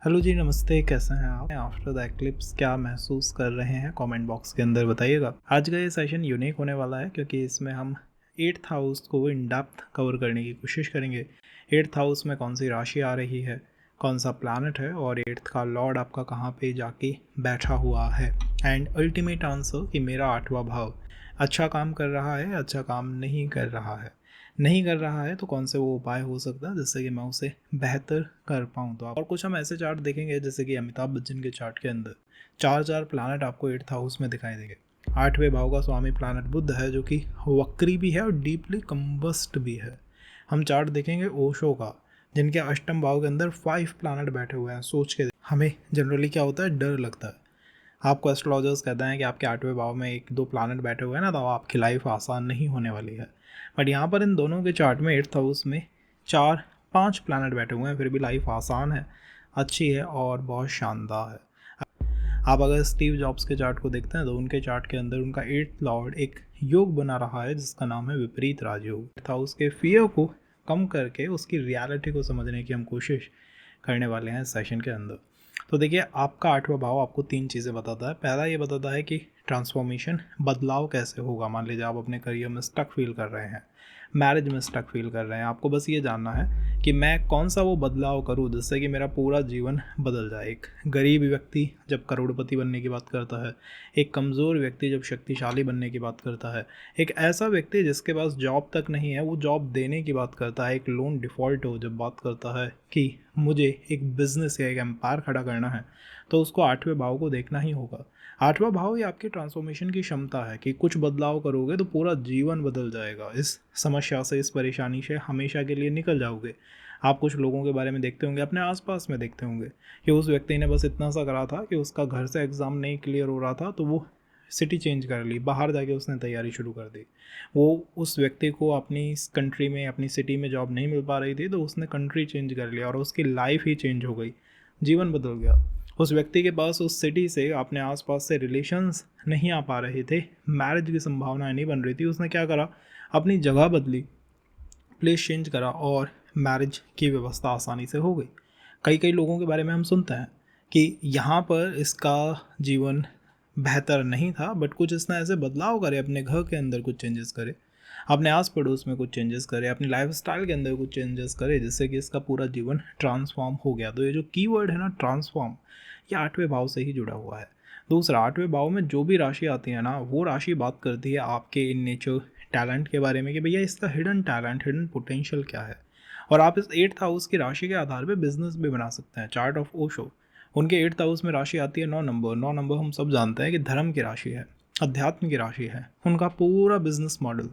Hello जी, नमस्ते। कैसे हैं आप? आफ्टर द एक्लिप्स क्या महसूस कर रहे हैं, कमेंट बॉक्स के अंदर बताइएगा। आज का ये सेशन यूनिक होने वाला है क्योंकि इसमें हम 8th हाउस को इन डेप्थ कवर करने की कोशिश करेंगे। 8th हाउस में कौन सी राशि आ रही है, कौन सा प्लैनेट है और 8th का लॉर्ड आपका कहाँ पे जाके बैठा हुआ है, एंड अल्टीमेट आंसर कि मेरा 8वां भाव अच्छा काम कर रहा है, अच्छा काम नहीं कर रहा है। नहीं कर रहा है तो कौन से वो उपाय हो सकता है जिससे कि मैं उसे बेहतर कर पाऊँ। तो और कुछ हम ऐसे चार्ट देखेंगे जैसे कि अमिताभ बच्चन के चार्ट के अंदर चार चार प्लैनेट आपको 8th हाउस में दिखाई देंगे। 8वें भाव का स्वामी प्लैनेट बुध है जो कि वक्री भी है और डीपली कंबस्ट भी है। हम चार्ट देखेंगे ओशो का, जिनके अष्टम भाव के अंदर 5 प्लैनेट बैठे हुए हैं। सोच के हमें जनरली क्या होता है, डर लगता है। आपको एस्ट्रोलॉजर्स कहते हैं कि आपके 8वें भाव में एक दो प्लैनेट बैठे हुए हैं ना, तो आपकी लाइफ आसान नहीं होने वाली है। बट यहाँ पर इन दोनों के चार्ट में 8th हाउस में 4-5 प्लैनेट बैठे हुए हैं, फिर भी लाइफ आसान है, अच्छी है और बहुत शानदार है। आप अगर स्टीव जॉब्स के चार्ट को देखते हैं तो उनके चार्ट के अंदर उनका 8th लॉर्ड एक योग बना रहा है जिसका नाम है विपरीत राजयोग। 8th हाउस के फियर को कम करके उसकी रियलिटी को समझने की हम कोशिश करने वाले हैं इस सेशन के अंदर। तो देखिए, आपका 8वां भाव आपको 3 चीज़ें बताता है। पहला ये बताता है कि ट्रांसफॉर्मेशन, बदलाव कैसे होगा। मान लीजिए आप अपने करियर में स्टक फील कर रहे हैं, मैरिज में स्टक फील कर रहे हैं, आपको बस ये जानना है कि मैं कौन सा वो बदलाव करूँ जिससे कि मेरा पूरा जीवन बदल जाए। एक गरीब व्यक्ति जब करोड़पति बनने की बात करता है, एक कमज़ोर व्यक्ति जब शक्तिशाली बनने की बात करता है, एक ऐसा व्यक्ति जिसके पास जॉब तक नहीं है वो जॉब देने की बात करता है, एक लोन डिफ़ॉल्ट हो जब बात करता है कि मुझे एक बिज़नेस या एक एम्पायर खड़ा करना है, तो उसको 8वें भाव को देखना ही होगा। 8वां भाव ही आपकी ट्रांसफॉर्मेशन की क्षमता है कि कुछ बदलाव करोगे तो पूरा जीवन बदल जाएगा। इस समस्या से, इस परेशानी से हमेशा के लिए निकल जाओगे। आप कुछ लोगों के बारे में देखते होंगे, अपने आसपास में देखते होंगे कि उस व्यक्ति ने बस इतना सा करा था कि उसका घर से एग्ज़ाम नहीं क्लियर हो रहा था तो वो सिटी चेंज कर ली, बाहर जाके उसने तैयारी शुरू कर दी। वो उस व्यक्ति को अपनी इस कंट्री में, अपनी सिटी में जॉब नहीं मिल पा रही थी तो उसने कंट्री चेंज कर लिया और उसकी लाइफ ही चेंज हो गई, जीवन बदल गया। उस व्यक्ति के पास उस सिटी से, अपने आसपास से रिलेशंस नहीं आ पा रहे थे, मैरिज की संभावनाएं नहीं बन रही थी, उसने क्या करा, अपनी जगह बदली, प्लेस चेंज करा और मैरिज की व्यवस्था आसानी से हो गई। कई कई लोगों के बारे में हम सुनते हैं कि यहाँ पर इसका जीवन बेहतर नहीं था बट कुछ इसने ऐसे बदलाव करे, अपने घर के अंदर कुछ चेंजेस करे, अपने आस पड़ोस में कुछ चेंजेस करे, अपनी लाइफ स्टाइल के अंदर कुछ चेंजेस करे, जिससे कि इसका पूरा जीवन ट्रांसफॉर्म हो गया। तो ये जो कीवर्ड है ना, ट्रांसफॉर्म, ये 8वें भाव से ही जुड़ा हुआ है। दूसरा, 8वें भाव में जो भी राशि आती है ना, वो राशि बात करती है आपके इन नेचर, टैलेंट के बारे में कि भैया इसका हिडन टैलेंट, हिडन पोटेंशियल क्या है। और आप इस 8th हाउस की राशि के आधार पे बिजनेस भी बना सकते हैं। चार्ट ऑफ ओशो, उनके 8th हाउस में राशि आती है 9 नंबर। 9 नंबर हम सब जानते हैं कि धर्म की राशि है, अध्यात्म की राशि है। उनका पूरा बिजनेस मॉडल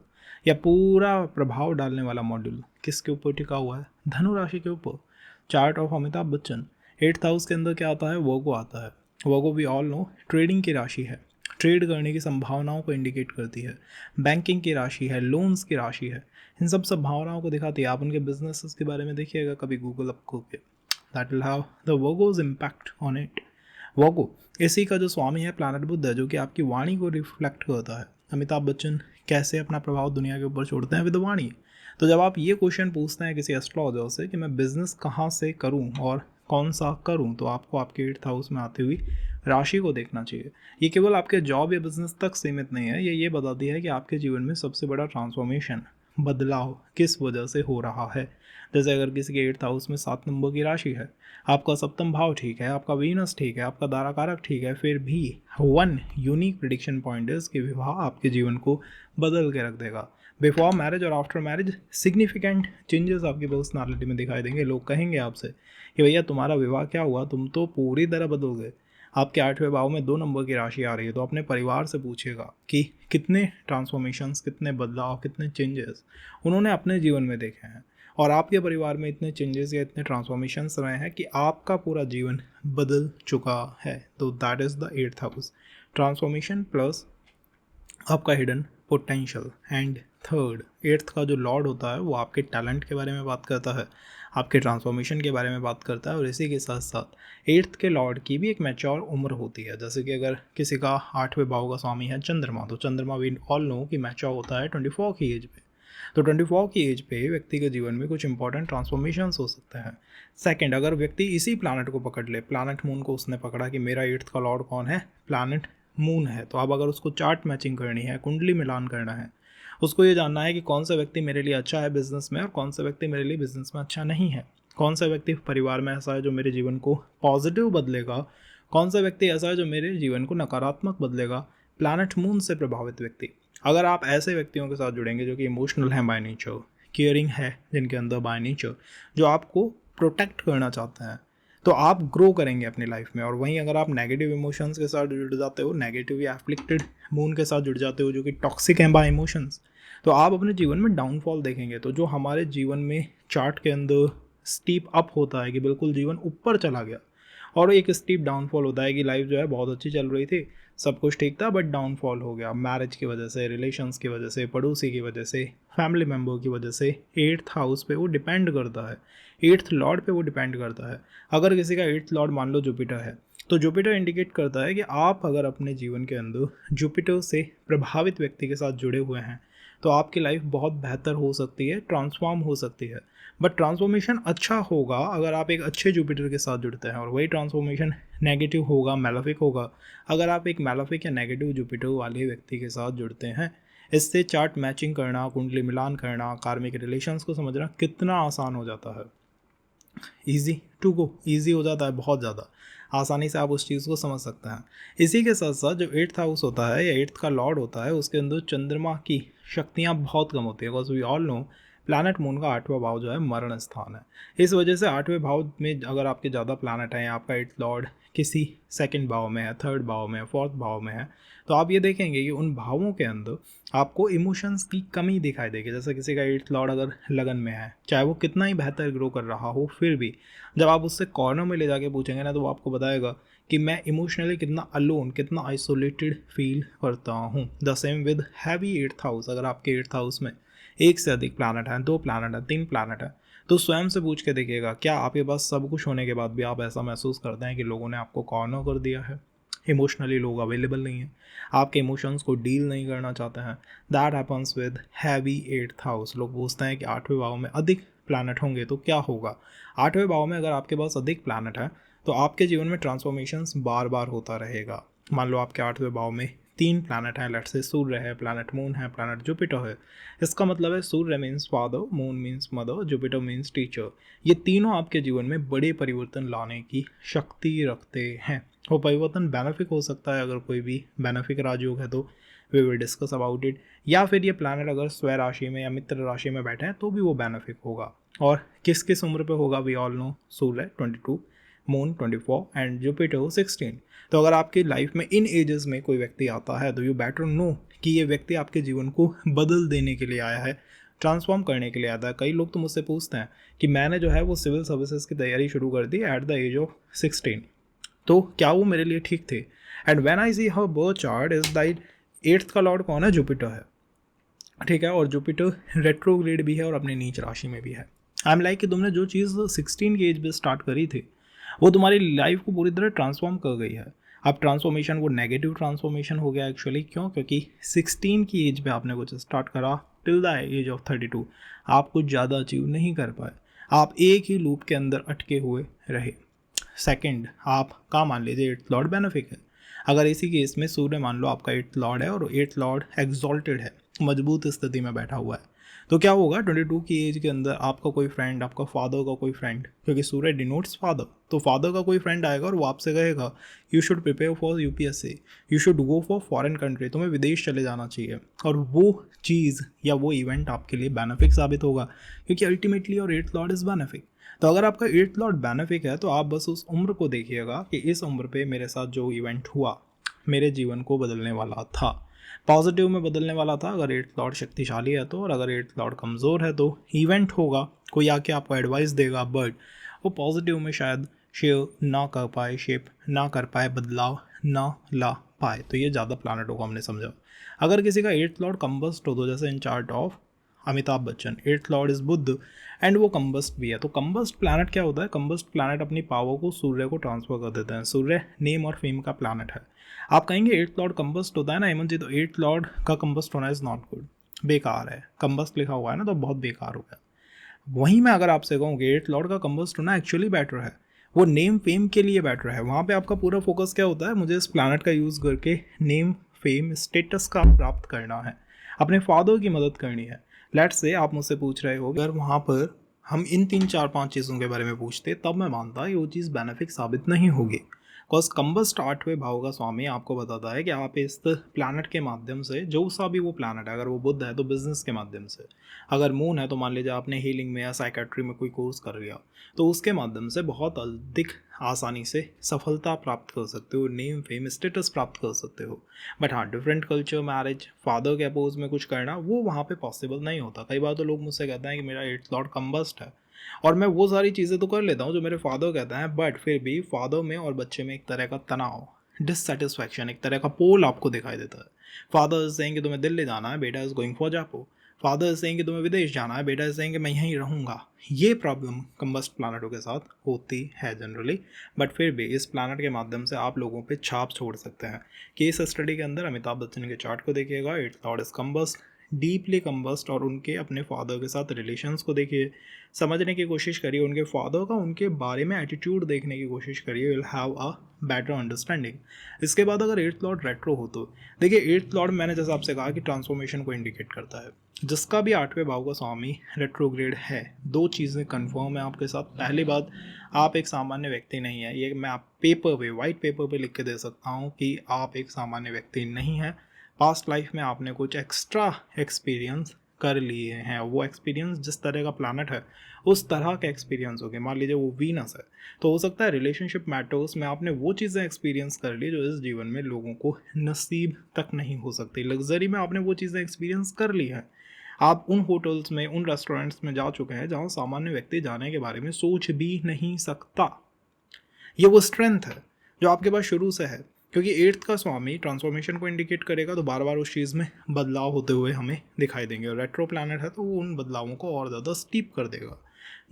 या पूरा प्रभाव डालने वाला मॉडल किसके ऊपर टिका हुआ है? धनु राशि के ऊपर। Chart of Amitabh Bachchan, 8th house के अंदर क्या आता है? वर्गो आता है। वर्गो वी ऑल नो ट्रेडिंग की राशि है, ट्रेड करने की संभावनाओं को इंडिकेट करती है। बैंकिंग की राशि है, लोन्स की राशि है, इन सब संभावनाओं को दिखाती है। आप उनके बिजनेसेस के बारे में देखिएगा कभी गूगल अप करके, that will have the Virgo's impact on it. Virgo, इसी का जो स्वामी है प्लैनेट बुध है, जो कि आपकी वाणी को रिफ्लेक्ट करता है। अमिताभ बच्चन कैसे अपना प्रभाव दुनिया के ऊपर छोड़ते हैं? विद वाणी। तो जब आप ये क्वेश्चन पूछते हैं किसी एस्ट्रोलॉजर से कि मैं बिजनेस कहाँ से करूँ और कौन सा करूँ, तो आपको आपके 8th हाउस में आती हुई राशि को देखना चाहिए। ये केवल आपके जॉब या बिजनेस तक सीमित नहीं है, ये बताती है कि आपके जीवन में सबसे बड़ा ट्रांसफॉर्मेशन, बदलाव किस वजह से हो रहा है। जैसे अगर किसी के 8th हाउस में 7 नंबर की राशि है, आपका सप्तम भाव ठीक है, आपका वीनस ठीक है, आपका दाराकारक ठीक है, फिर भी वन यूनिक प्रिडिक्शन पॉइंट है कि विवाह आपके जीवन को बदल के रख देगा। बिफोर मैरिज और आफ्टर मैरिज सिग्निफिकेंट चेंजेस आपकी पर्सनालिटी में दिखाई देंगे। लोग कहेंगे आपसे कि भैया तुम्हारा विवाह क्या हुआ, तुम तो पूरी तरह बदल गए। आपके 8वें भाव में 2 नंबर की राशि आ रही है, तो अपने परिवार से पूछिएगा कि कितने ट्रांसफॉर्मेशंस, कितने बदलाव, कितने चेंजेस उन्होंने अपने जीवन में देखे हैं और आपके परिवार में इतने चेंजेस या इतने ट्रांसफॉर्मेशंस रहे हैं कि आपका पूरा जीवन बदल चुका है। तो that is the 8th house, transformation plus आपका hidden potential. And third, 8th का जो लॉर्ड होता है वो आपके टैलेंट के बारे में बात करता है, आपके ट्रांसफॉर्मेशन के बारे में बात करता है, और इसी के साथ साथ 8th के लॉर्ड की भी एक मैच्योर उम्र होती है। जैसे कि अगर किसी का 8वें भाव का स्वामी है चंद्रमा, तो चंद्रमा वी ऑल नो कि मैच्योर होता है 24 की एज पे। तो 24 की एज पे व्यक्ति के जीवन में कुछ इंपॉर्टेंट ट्रांसफॉर्मेशंस हो सकते हैं। सेकंड, अगर व्यक्ति इसी प्लानट को पकड़ ले, प्लानट मून को उसने पकड़ा कि मेरा 8th का लॉर्ड कौन है, प्लानट मून है, तो अब अगर उसको चार्ट मैचिंग करनी है, कुंडली मिलान करना है, उसको ये जानना है कि कौन सा व्यक्ति मेरे लिए अच्छा है बिजनेस में और कौन सा व्यक्ति मेरे लिए बिजनेस में अच्छा नहीं है, कौन सा व्यक्ति परिवार में ऐसा है जो मेरे जीवन को पॉजिटिव बदलेगा, कौन सा व्यक्ति ऐसा है जो मेरे जीवन को नकारात्मक बदलेगा। प्लैनेट मून से प्रभावित व्यक्ति, अगर आप ऐसे व्यक्तियों के साथ जुड़ेंगे जो कि इमोशनल हैं बाय नेचर, केयरिंग है जिनके अंदर बाय नेचर, जो आपको प्रोटेक्ट करना चाहते हैं, तो आप ग्रो करेंगे अपनी लाइफ में। और वहीं अगर आप नेगेटिव इमोशंस के साथ जुड़ जाते हो, नेगेटिव या एफ्लिक्टेड मून के साथ जुड़ जाते हो जो कि टॉक्सिक हैं बाय इमोशंस, तो आप अपने जीवन में डाउनफॉल देखेंगे। तो जो हमारे जीवन में चार्ट के अंदर स्टीप अप होता है कि बिल्कुल जीवन ऊपर चला गया, और एक स्टीप डाउनफॉल होता है कि लाइफ जो है बहुत अच्छी चल रही थी, सब कुछ ठीक था, बट डाउनफॉल हो गया मैरिज की वजह से, रिलेशंस की वजह से, पड़ोसी की वजह से, फैमिली मेम्बर की वजह से। 8th हाउस पे वो डिपेंड करता है, 8th लॉर्ड पे वो डिपेंड करता है। अगर किसी का 8th लॉर्ड मान लो जुपिटर है, तो जुपिटर इंडिकेट करता है कि आप अगर अपने जीवन के अंदर जुपिटर से प्रभावित व्यक्ति के साथ जुड़े हुए हैं तो आपकी लाइफ बहुत बेहतर हो सकती है, ट्रांसफॉर्म हो सकती है। बट ट्रांसफॉर्मेशन अच्छा होगा अगर आप एक अच्छे जुपिटर के साथ जुड़ते हैं, और वही ट्रांसफॉर्मेशन नेगेटिव होगा, मैलेफिक होगा, अगर आप एक मैलेफिक या नेगेटिव जुपिटर वाले व्यक्ति के साथ जुड़ते हैं। इससे चार्ट मैचिंग करना, कुंडली मिलान करना, कार्मिक रिलेशंस को समझना कितना आसान हो जाता है। ईजी टू गो, ईजी हो जाता है, बहुत ज़्यादा आसानी से आप उस चीज़ को समझ सकते हैं। इसी के साथ साथ जो 8th हाउस होता है या 8th का लॉर्ड होता है, उसके अंदर चंद्रमा की शक्तियाँ बहुत कम होती है, because we all know planet moon का 8वां भाव जो है मरण स्थान है। इस वजह से 8वें भाव में अगर आपके ज़्यादा प्लैनेट हैं या आपका 8th लॉर्ड किसी 2nd भाव में है, 3rd भाव में है, 4th भाव में है, तो आप ये देखेंगे कि उन भावों के अंदर आपको इमोशंस की कमी दिखाई देगी। जैसे किसी का 8th लॉर्ड अगर लगन में है, चाहे वो कितना ही बेहतर ग्रो कर रहा हो, फिर भी जब आप उससे कॉर्नर में ले जाके पूछेंगे ना, तो वो आपको बताएगा कि मैं इमोशनली कितना अलोन, कितना आइसोलेटेड फील करता हूँ। The same with heavy 8th house, अगर आपके 8th हाउस में एक से अधिक प्लैनेट हैं, 2 प्लैनेट हैं, 3 प्लैनेट हैं, तो स्वयं से पूछ के देखिएगा क्या आपके पास सब कुछ होने के बाद भी आप ऐसा महसूस करते हैं कि लोगों ने आपको कॉर्नर कर दिया है, इमोशनली लोग अवेलेबल नहीं हैं, आपके इमोशंस को डील नहीं करना चाहते हैं। That happens with heavy 8th house. लोग पूछते हैं कि 8वें भाव में अधिक प्लैनेट होंगे तो क्या होगा। 8वें भाव में अगर आपके पास अधिक प्लैनेट है तो आपके जीवन में ट्रांसफॉर्मेशंस बार बार होता रहेगा। मान लो आपके 8वें भाव में 3 प्लैनेट हैं, लेट्स से सूर्य है, प्लैनेट मून है, प्लैनेट जुपिटर है। इसका मतलब है सूर्य means father, moon means mother, Jupiter means teacher. ये तीनों आपके जीवन में बड़े परिवर्तन लाने की शक्ति रखते हैं। वो परिवर्तन बेनिफिक हो सकता है, अगर कोई भी बेनिफिक राजयोग है तो we will discuss about it, या फिर ये प्लैनेट अगर स्वय राशि में या मित्र राशि में बैठे हैं तो भी वो बेनिफिक होगा। और किस किस उम्र पे होगा, वी ऑल नो, सूर्य 22, मून 24 एंड जुपिटर 16। तो अगर आपकी लाइफ में इन एजेस में कोई व्यक्ति आता है तो यू बेटर नो कि ये व्यक्ति आपके जीवन को बदल देने के लिए आया है, ट्रांसफॉर्म करने के लिए आता है। कई लोग तो मुझसे पूछते हैं कि मैंने जो है वो सिविल सर्विसेज की तैयारी शुरू कर दी एट द एज ऑफ 16, तो क्या वो मेरे लिए ठीक थे। And when I see her birth chart is that 8th का लॉर्ड कौन है, जुपिटर है, ठीक है, और जुपिटर रेट्रोग्रेड भी है और अपनी नीच राशि में भी है। आई एम लाइक कि तुमने जो चीज़ 16 की एज पे स्टार्ट करी थी वो तुम्हारी लाइफ को पूरी तरह ट्रांसफॉर्म कर गई है। अब ट्रांसफॉर्मेशन वो नेगेटिव ट्रांसफॉर्मेशन हो गया एक्चुअली, क्यों, क्योंकि 16 की एज पे आपने कुछ स्टार्ट करा, टिल द एज ऑफ 32 आप कुछ ज़्यादा अचीव नहीं कर पाए, आप एक ही लूप के अंदर अटके हुए रहे। सेकंड, आपका मान लीजिए 8th लॉर्ड बेनिफिक है, अगर इसी केस में सूर्य मान लो आपका 8th लॉर्ड है और 8th लॉर्ड एग्जॉल्टेड है, मजबूत स्थिति में बैठा हुआ है, तो क्या होगा 22 की एज के अंदर आपका कोई फ्रेंड, आपका फादर का कोई फ्रेंड, क्योंकि सूर्य डिनोट्स फादर, तो फादर का कोई फ्रेंड आएगा और वो आपसे कहेगा you should prepare for UPSC, you should go for foreign country, तुम्हें विदेश चले जाना चाहिए। और वो चीज़ या वो इवेंट आपके लिए बेनिफिक साबित होगा, क्योंकि अल्टीमेटली और 8th लॉर्ड इज़ बेनिफिक। तो अगर आपका 8th लॉर्ड बेनिफिक है तो आप बस उस उम्र को देखिएगा कि इस उम्र पे मेरे साथ जो इवेंट हुआ मेरे जीवन को बदलने वाला था, पॉजिटिव में बदलने वाला था। अगर 8th लॉर्ड शक्तिशाली है तो, और अगर 8th लॉर्ड कमज़ोर है तो इवेंट होगा, कोई आके आपको एडवाइस देगा, बट वो पॉजिटिव में शायद शेयर ना कर पाए, शेप ना कर पाए, बदलाव ना ला पाए। तो ये ज़्यादा प्लैनेटों को हमने समझा। अगर किसी का 8th लॉर्ड कम्बस्ट हो तो, जैसे in chart of Amitabh Bachchan 8th lord is Budh and वो कम्बस्ट भी है, तो कम्बस्ट प्लैनेट क्या होता है, कम्बस्ट प्लैनेट अपनी पावर को सूर्य को ट्रांसफर कर देते हैं। सूर्य नेम और फेम का प्लैनेट है। आप कहेंगे 8th लॉर्ड कम्बस्ट होता है ना हेमंत जी, तो 8th लॉर्ड का कम्बस्ट होना इज़ नॉट गुड। बेकार है, कम्बस्ट लिखा हुआ है ना तो बहुत बेकार हो गया। वहीं मैं अगर आपसे कहूँ कि एट लॉर्ड का कम्बस्ट होना एक्चुअली बेटर है, वो नेम फेम के लिए बेटर है। वहाँ पे आपका पूरा फोकस क्या होता है, मुझे इस प्लानट का यूज़ करके नेम फेम स्टेटस का प्राप्त करना है, अपने फादर की मदद करनी है। लेट्स से आप मुझसे पूछ रहे हो, अगर वहाँ पर हम इन 3 4 5 चीज़ों के बारे में पूछते तब मैं मानता कि वो चीज़ बेनिफिक साबित नहीं होगी। बिकॉज कम्बस्ट 8वें भाव का स्वामी आपको बताता है कि आप इस प्लानट के माध्यम से, जो सा भी वो प्लानट है, अगर वो बुध है तो बिजनेस के माध्यम से, अगर मून है तो मान लीजिए आपने हीलिंग में या साइकेट्री में कोई कोर्स कर लिया, तो उसके माध्यम से बहुत अधिक आसानी से सफलता प्राप्त कर सकते हो, नेम फेम स्टेटस प्राप्त कर सकते हो। बट हाँ, डिफरेंट कल्चर, मैरिज, फादर के अपोज में कुछ करना, वो वहाँ पे पॉसिबल नहीं होता। कई बार तो लोग मुझसे कहते हैं कि मेरा 8th लॉर्ड कम्बस्ट है और मैं वो सारी चीज़ें तो कर लेता हूँ जो मेरे फादर कहते हैं, बट फिर भी फादर में और बच्चे में एक तरह का तनाव, डिससेटिस्फैक्शन, एक तरह का पोल आपको दिखाई देता है। फादर इज सेइंग कि तुम्हें दिल्ली जाना है, बेटा इज गोइंग फॉर जापो। फादर इज सेइंग कि तुम्हें विदेश जाना है, बेटा इज सेइंग कि मैं यहीं रहूँगा। ये प्रॉब्लम कम्बस्ट प्लानटों के साथ होती है जनरली। बट फिर भी इस प्लानट के माध्यम से आप लोगों पे छाप छोड़ सकते हैं। केस स्टडी के अंदर अमिताभ बच्चन के चार्ट को देखिएगा, 8th lord is combust, deeply combust, और उनके अपने फादर के साथ रिलेशंस को देखिए, समझने की कोशिश करिए उनके फादर का, उनके बारे में एटीट्यूड देखने की कोशिश करिए, will have a better understanding. इसके बाद अगर 8th लॉर्ड रेट्रो हो तो देखिए, 8th लॉर्ड मैंने जैसे आपसे कहा कि ट्रांसफॉर्मेशन को इंडिकेट करता है। जिसका भी 8वें भाव का स्वामी रेट्रोग्रेड है, दो चीज़ें कन्फर्म है आपके साथ। पहली बात, आप एक सामान्य व्यक्ति नहीं है, ये मैं आप पेपर पे, वाइट पेपर पे लिख के दे सकता हूँ कि आप एक सामान्य व्यक्ति नहीं है। पास्ट लाइफ में आपने कुछ एक्स्ट्रा एक्सपीरियंस कर लिए हैं, वो एक्सपीरियंस जिस तरह का प्लानट है उस तरह का एक्सपीरियंस हो गया। मान लीजिए वो वीनस है, तो हो सकता है रिलेशनशिप मैटर्स में आपने वो चीज़ें एक्सपीरियंस कर ली जो इस जीवन में लोगों को नसीब तक नहीं हो सकती। लग्जरी में आपने वो चीज़ें एक्सपीरियंस कर ली हैं। आप उन होटल्स में, उन रेस्टोरेंट्स में जा चुके हैं जहाँ सामान्य व्यक्ति जाने के बारे में सोच भी नहीं सकता। ये वो स्ट्रेंथ है जो आपके पास शुरू से है, क्योंकि 8th का स्वामी ट्रांसफॉर्मेशन को इंडिकेट करेगा, तो बार बार उस चीज़ में बदलाव होते हुए हमें दिखाई देंगे। और रेट्रो प्लैनेट है तो वो उन बदलावों को और ज़्यादा स्टीप कर देगा,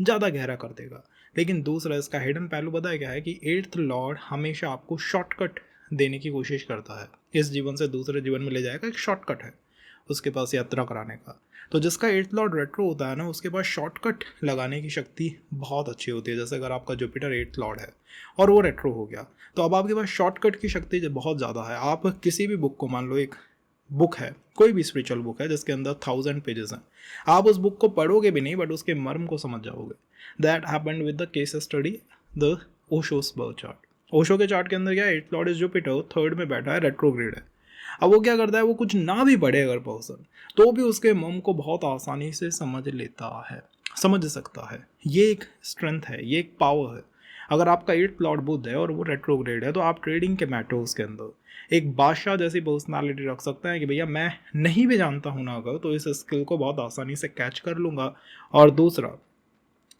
ज़्यादा गहरा कर देगा। लेकिन दूसरा इसका हिडन पहलू पता है क्या है, कि 8th लॉर्ड हमेशा आपको शॉर्टकट देने की कोशिश करता है, इस जीवन से दूसरे जीवन में ले जाएगा, एक शॉर्टकट है उसके पास यात्रा कराने का। तो जिसका 8th लॉर्ड रेट्रो होता है ना, उसके पास शॉर्टकट लगाने की शक्ति बहुत अच्छी होती है। जैसे अगर आपका जुपिटर 8th लॉर्ड है और वो रेट्रो हो गया, तो अब आपके पास शॉर्टकट की शक्ति बहुत ज़्यादा है। आप किसी भी बुक को, मान लो एक बुक है, कोई भी स्पिरिचुअल बुक है जिसके अंदर 1000 पेजेस हैं, आप उस बुक को पढ़ोगे भी नहीं बट उसके मर्म को समझ जाओगे। That happened with the case study the Osho's birth chart. Osho के चार्ट के अंदर क्या है, 8th lord is Jupiter, 3rd में बैठा है, रेट्रोग्रेड है। अब वो क्या करता है, वो कुछ ना भी पढ़े अगर पर्सन, तो भी उसके मर्म को बहुत आसानी से समझ लेता है, समझ सकता है। ये एक स्ट्रेंथ है, ये एक पावर है। अगर आपका 8th लॉर्ड बुध है और वो रेट्रोग्रेड है, तो आप ट्रेडिंग के मैटर्स के अंदर एक बादशाह जैसी पर्सनालिटी रख सकते हैं कि भैया मैं नहीं भी जानता हूँ ना अगर, तो इस स्किल को बहुत आसानी से कैच कर लूँगा। और दूसरा,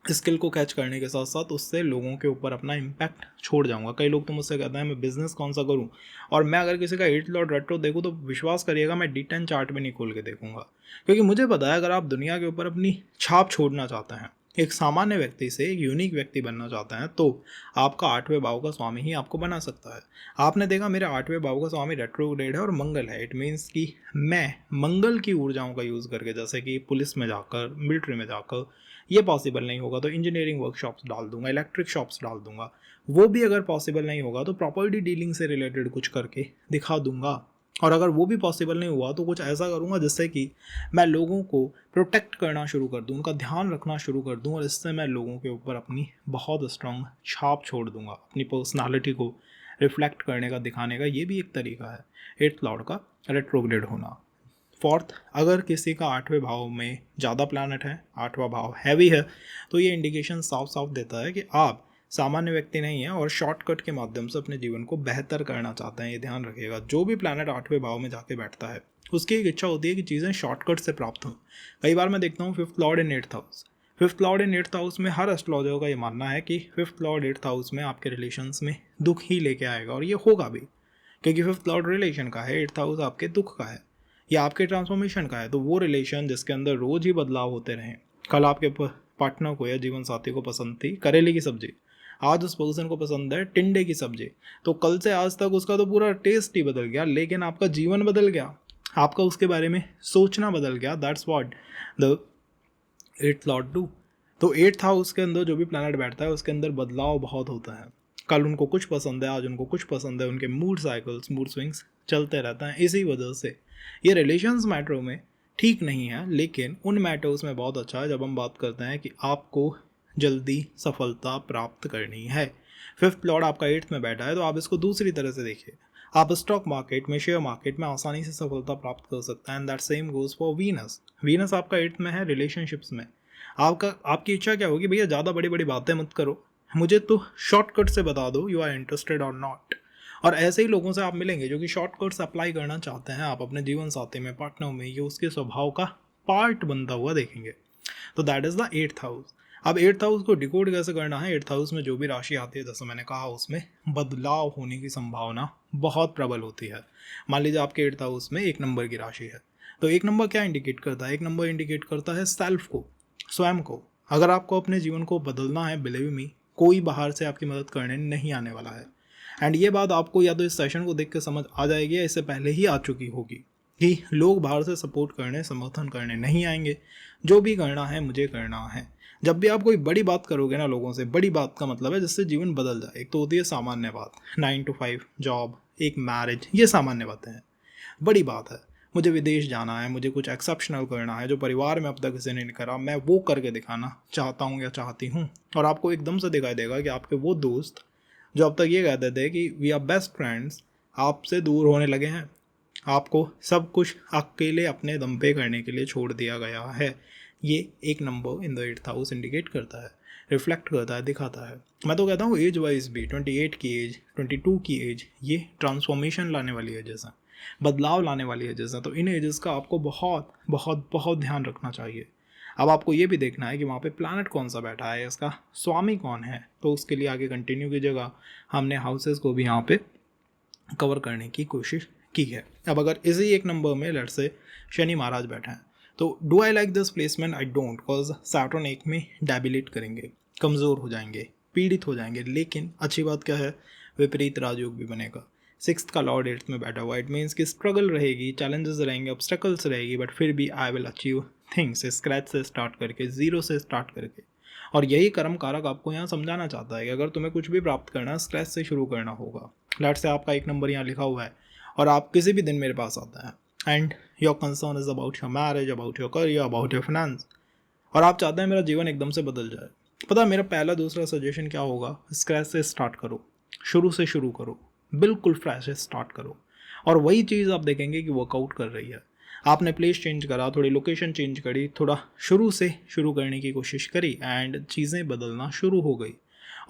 स्किल को कैच करने के साथ साथ उससे लोगों के ऊपर अपना इम्पैक्ट छोड़ जाऊंगा। कई लोग तो मुझसे कहते हैं मैं बिज़नेस कौन सा करूं, और मैं अगर किसी का 8th लॉर्ड रेट्रो देखूं तो विश्वास करिएगा मैं D10 चार्ट में नहीं खोल के देखूंगा, क्योंकि मुझे पता है अगर आप दुनिया के ऊपर अपनी छाप छोड़ना चाहते हैं, एक सामान्य व्यक्ति से एक यूनिक व्यक्ति बनना चाहते हैं, तो आपका 8वें भाव का स्वामी ही आपको बना सकता है। आपने देखा मेरे 8वें भाव का स्वामी रेट्रोग्रेड है और मंगल है। इट मीन्स कि मैं मंगल की ऊर्जाओं का यूज़ करके, जैसे कि पुलिस में जाकर, मिलिट्री में जाकर, ये पॉसिबल नहीं होगा तो इंजीनियरिंग वर्कशॉप्स डाल दूंगा, इलेक्ट्रिक शॉप्स डाल दूंगा। वो भी अगर पॉसिबल नहीं होगा तो प्रॉपर्टी डीलिंग से रिलेटेड कुछ करके दिखा दूंगा। और अगर वो भी पॉसिबल नहीं हुआ तो कुछ ऐसा करूँगा जिससे कि मैं लोगों को प्रोटेक्ट करना शुरू कर दूँ, उनका ध्यान रखना शुरू कर दूँ, और इससे मैं लोगों के ऊपर अपनी बहुत स्ट्रॉन्ग छाप छोड़ दूँगा, अपनी पर्सनालिटी को रिफ्लेक्ट करने का, दिखाने का। ये भी एक तरीका है 8th लॉर्ड का रेट्रोग्रेड होना। 4th, अगर किसी का 8वें भाव में ज़्यादा प्लैनेट है, 8वां भाव हैवी है, तो ये इंडिकेशन साफ साफ देता है कि आप सामान्य व्यक्ति नहीं है और शॉर्टकट के माध्यम से अपने जीवन को बेहतर करना चाहते हैं। ये ध्यान रखिएगा, जो भी प्लैनेट 8वें भाव में जाके बैठता है उसकी एक इच्छा होती है कि चीज़ें शॉर्टकट से प्राप्त हों। कई बार मैं देखता हूँ 5th लॉर्ड इन 8th हाउस, 5th लॉर्ड इन 8th हाउस में हर एस्ट्रोलॉजर का ये मानना है कि 5th लॉर्ड 8th हाउस में आपके रिलेशंस में दुख ही लेके आएगा, और ये होगा भी, क्योंकि 5th लॉर्ड रिलेशन का है, 8th हाउस आपके दुख का है या आपके ट्रांसफॉर्मेशन का है। तो वो रिलेशन जिसके अंदर रोज ही बदलाव होते रहें, कल आपके पार्टनर को या जीवन साथी को पसंद थी करेले की सब्जी, आज उस पर्सन को पसंद है टिंडे की सब्जी, तो कल से आज तक उसका तो पूरा टेस्ट ही बदल गया, लेकिन आपका जीवन बदल गया। आपका उसके बारे में सोचना बदल गया। That's what the eighth Lord do. तो एट्थ हाउस के अंदर जो भी प्लैनेट बैठता है उसके अंदर बदलाव बहुत होता है। कल उनको कुछ पसंद है, आज उनको कुछ पसंद है, उनके मूड साइकिल्स, मूड स्विंग्स चलते रहता है। इसी वजह से ये रिलेशंस मैटर में ठीक नहीं है, लेकिन उन मैटर्स में बहुत अच्छा है जब हम बात करते हैं कि आपको जल्दी सफलता प्राप्त करनी है। फिफ्थ लॉर्ड आपका एट्थ में बैठा है, तो आप इसको दूसरी तरह से देखिए। आप स्टॉक मार्केट में, शेयर मार्केट में आसानी से सफलता प्राप्त कर सकते हैं। And that same goes for Venus. Venus आपका एट्थ में है, रिलेशनशिप्स में। आपकी इच्छा क्या होगी, भैया ज़्यादा बड़ी बड़ी बातें मत करो, मुझे तो शॉर्टकट से बता दो यू आर इंटरेस्टेड और नॉट। और ऐसे ही लोगों से आप मिलेंगे जो कि शॉर्टकट्स अप्लाई करना चाहते हैं आप अपने जीवन साथी में, पार्टनर में। ये उसके स्वभाव का पार्ट बनता हुआ देखेंगे। तो that is the eighth house. अब एट्थ हाउस को डिकोड कैसे करना है? एट्थ हाउस में जो भी राशि आती है, जैसे मैंने कहा, उसमें बदलाव होने की संभावना बहुत प्रबल होती है। मान लीजिए आपके एट्थ हाउस में एक नंबर की राशि है, तो एक नंबर क्या इंडिकेट करता है? एक नंबर इंडिकेट करता है सेल्फ को, स्वयं को। अगर आपको अपने जीवन को बदलना है, बिलीव मी, कोई बाहर से आपकी मदद करने नहीं आने वाला है। एंड ये बात आपको या तो इस सेशन को देख के समझ आ जाएगी या इससे पहले ही आ चुकी होगी कि लोग बाहर से सपोर्ट करने, समर्थन करने नहीं आएंगे। जो भी करना है मुझे करना है। जब भी आप कोई बड़ी बात करोगे ना लोगों से, बड़ी बात का मतलब है जिससे जीवन बदल जाए। एक तो होती है सामान्य बात, 9 to 5 जॉब, एक मैरिज, ये सामान्य बातें हैं। बड़ी बात है मुझे विदेश जाना है, मुझे कुछ एक्सेप्शनल करना है जो परिवार में अब तक किसी ने नहीं करा, मैं वो करके दिखाना चाहता हूँ या चाहती हूँ। और आपको एकदम से दिखाई देगा कि आपके वो दोस्त जो अब तक ये कहते थे कि वी आर बेस्ट फ्रेंड्स, आपसे दूर होने लगे हैं। आपको सब कुछ अकेले अपने दम पे करने के लिए छोड़ दिया गया है। ये एक number in the eighth house indicate करता है, रिफ्लेक्ट करता है, दिखाता है। मैं तो कहता हूँ एज वाइज भी 28 की एज, 22 की एज, ये ट्रांसफॉर्मेशन लाने वाली है, जैसा बदलाव लाने वाली है जैसा। तो इन एजेस का आपको बहुत बहुत बहुत ध्यान रखना चाहिए। अब आपको ये भी देखना है कि वहाँ पे प्लैनेट कौन सा बैठा है, इसका स्वामी कौन है। तो उसके लिए आगे कंटिन्यू कीजिएगा। हमने हाउसेस को भी यहाँ पे कवर करने की कोशिश की है। अब अगर इसी एक नंबर में लेट्स से शनि महाराज बैठे हैं, तो do I like this placement? I don't, because Saturn एक में डेबिलेट करेंगे, कमज़ोर हो जाएंगे, पीड़ित हो जाएंगे। लेकिन अच्छी बात क्या है, विपरीत राजयोग भी बनेगा। सिक्स्थ का लॉर्ड एट्थ में बैठा हुआ, इट मीन्स कि स्ट्रगल रहेगी, चैलेंजेस रहेंगे, ऑब्स्टेकल्स रहेगी, बट फिर भी I will achieve things. Scratch से स्टार्ट करके, ज़ीरो से स्टार्ट करके। और यही कर्म कारक आपको यहाँ समझाना चाहता है कि अगर तुम्हें कुछ भी प्राप्त करना है, स्क्रैच से शुरू करना होगा। लेट्स से आपका एक नंबर यहाँ लिखा हुआ है और आप किसी भी दिन मेरे पास आता है and your concern is about your marriage, about your career, about your finance, और आप चाहते हैं मेरा जीवन एकदम से बदल जाए। पता है मेरा पहला दूसरा सजेशन क्या होगा? स्क्रैच से स्टार्ट करो, शुरू से शुरू करो, बिल्कुल फ्रेश से स्टार्ट करो। और वही चीज़ आप देखेंगे कि वर्कआउट कर रही है। आपने प्लेस चेंज करा, थोड़ी लोकेशन चेंज करी, थोड़ा शुरू से शुरू करने की कोशिश करी एंड चीज़ें बदलना शुरू हो गई।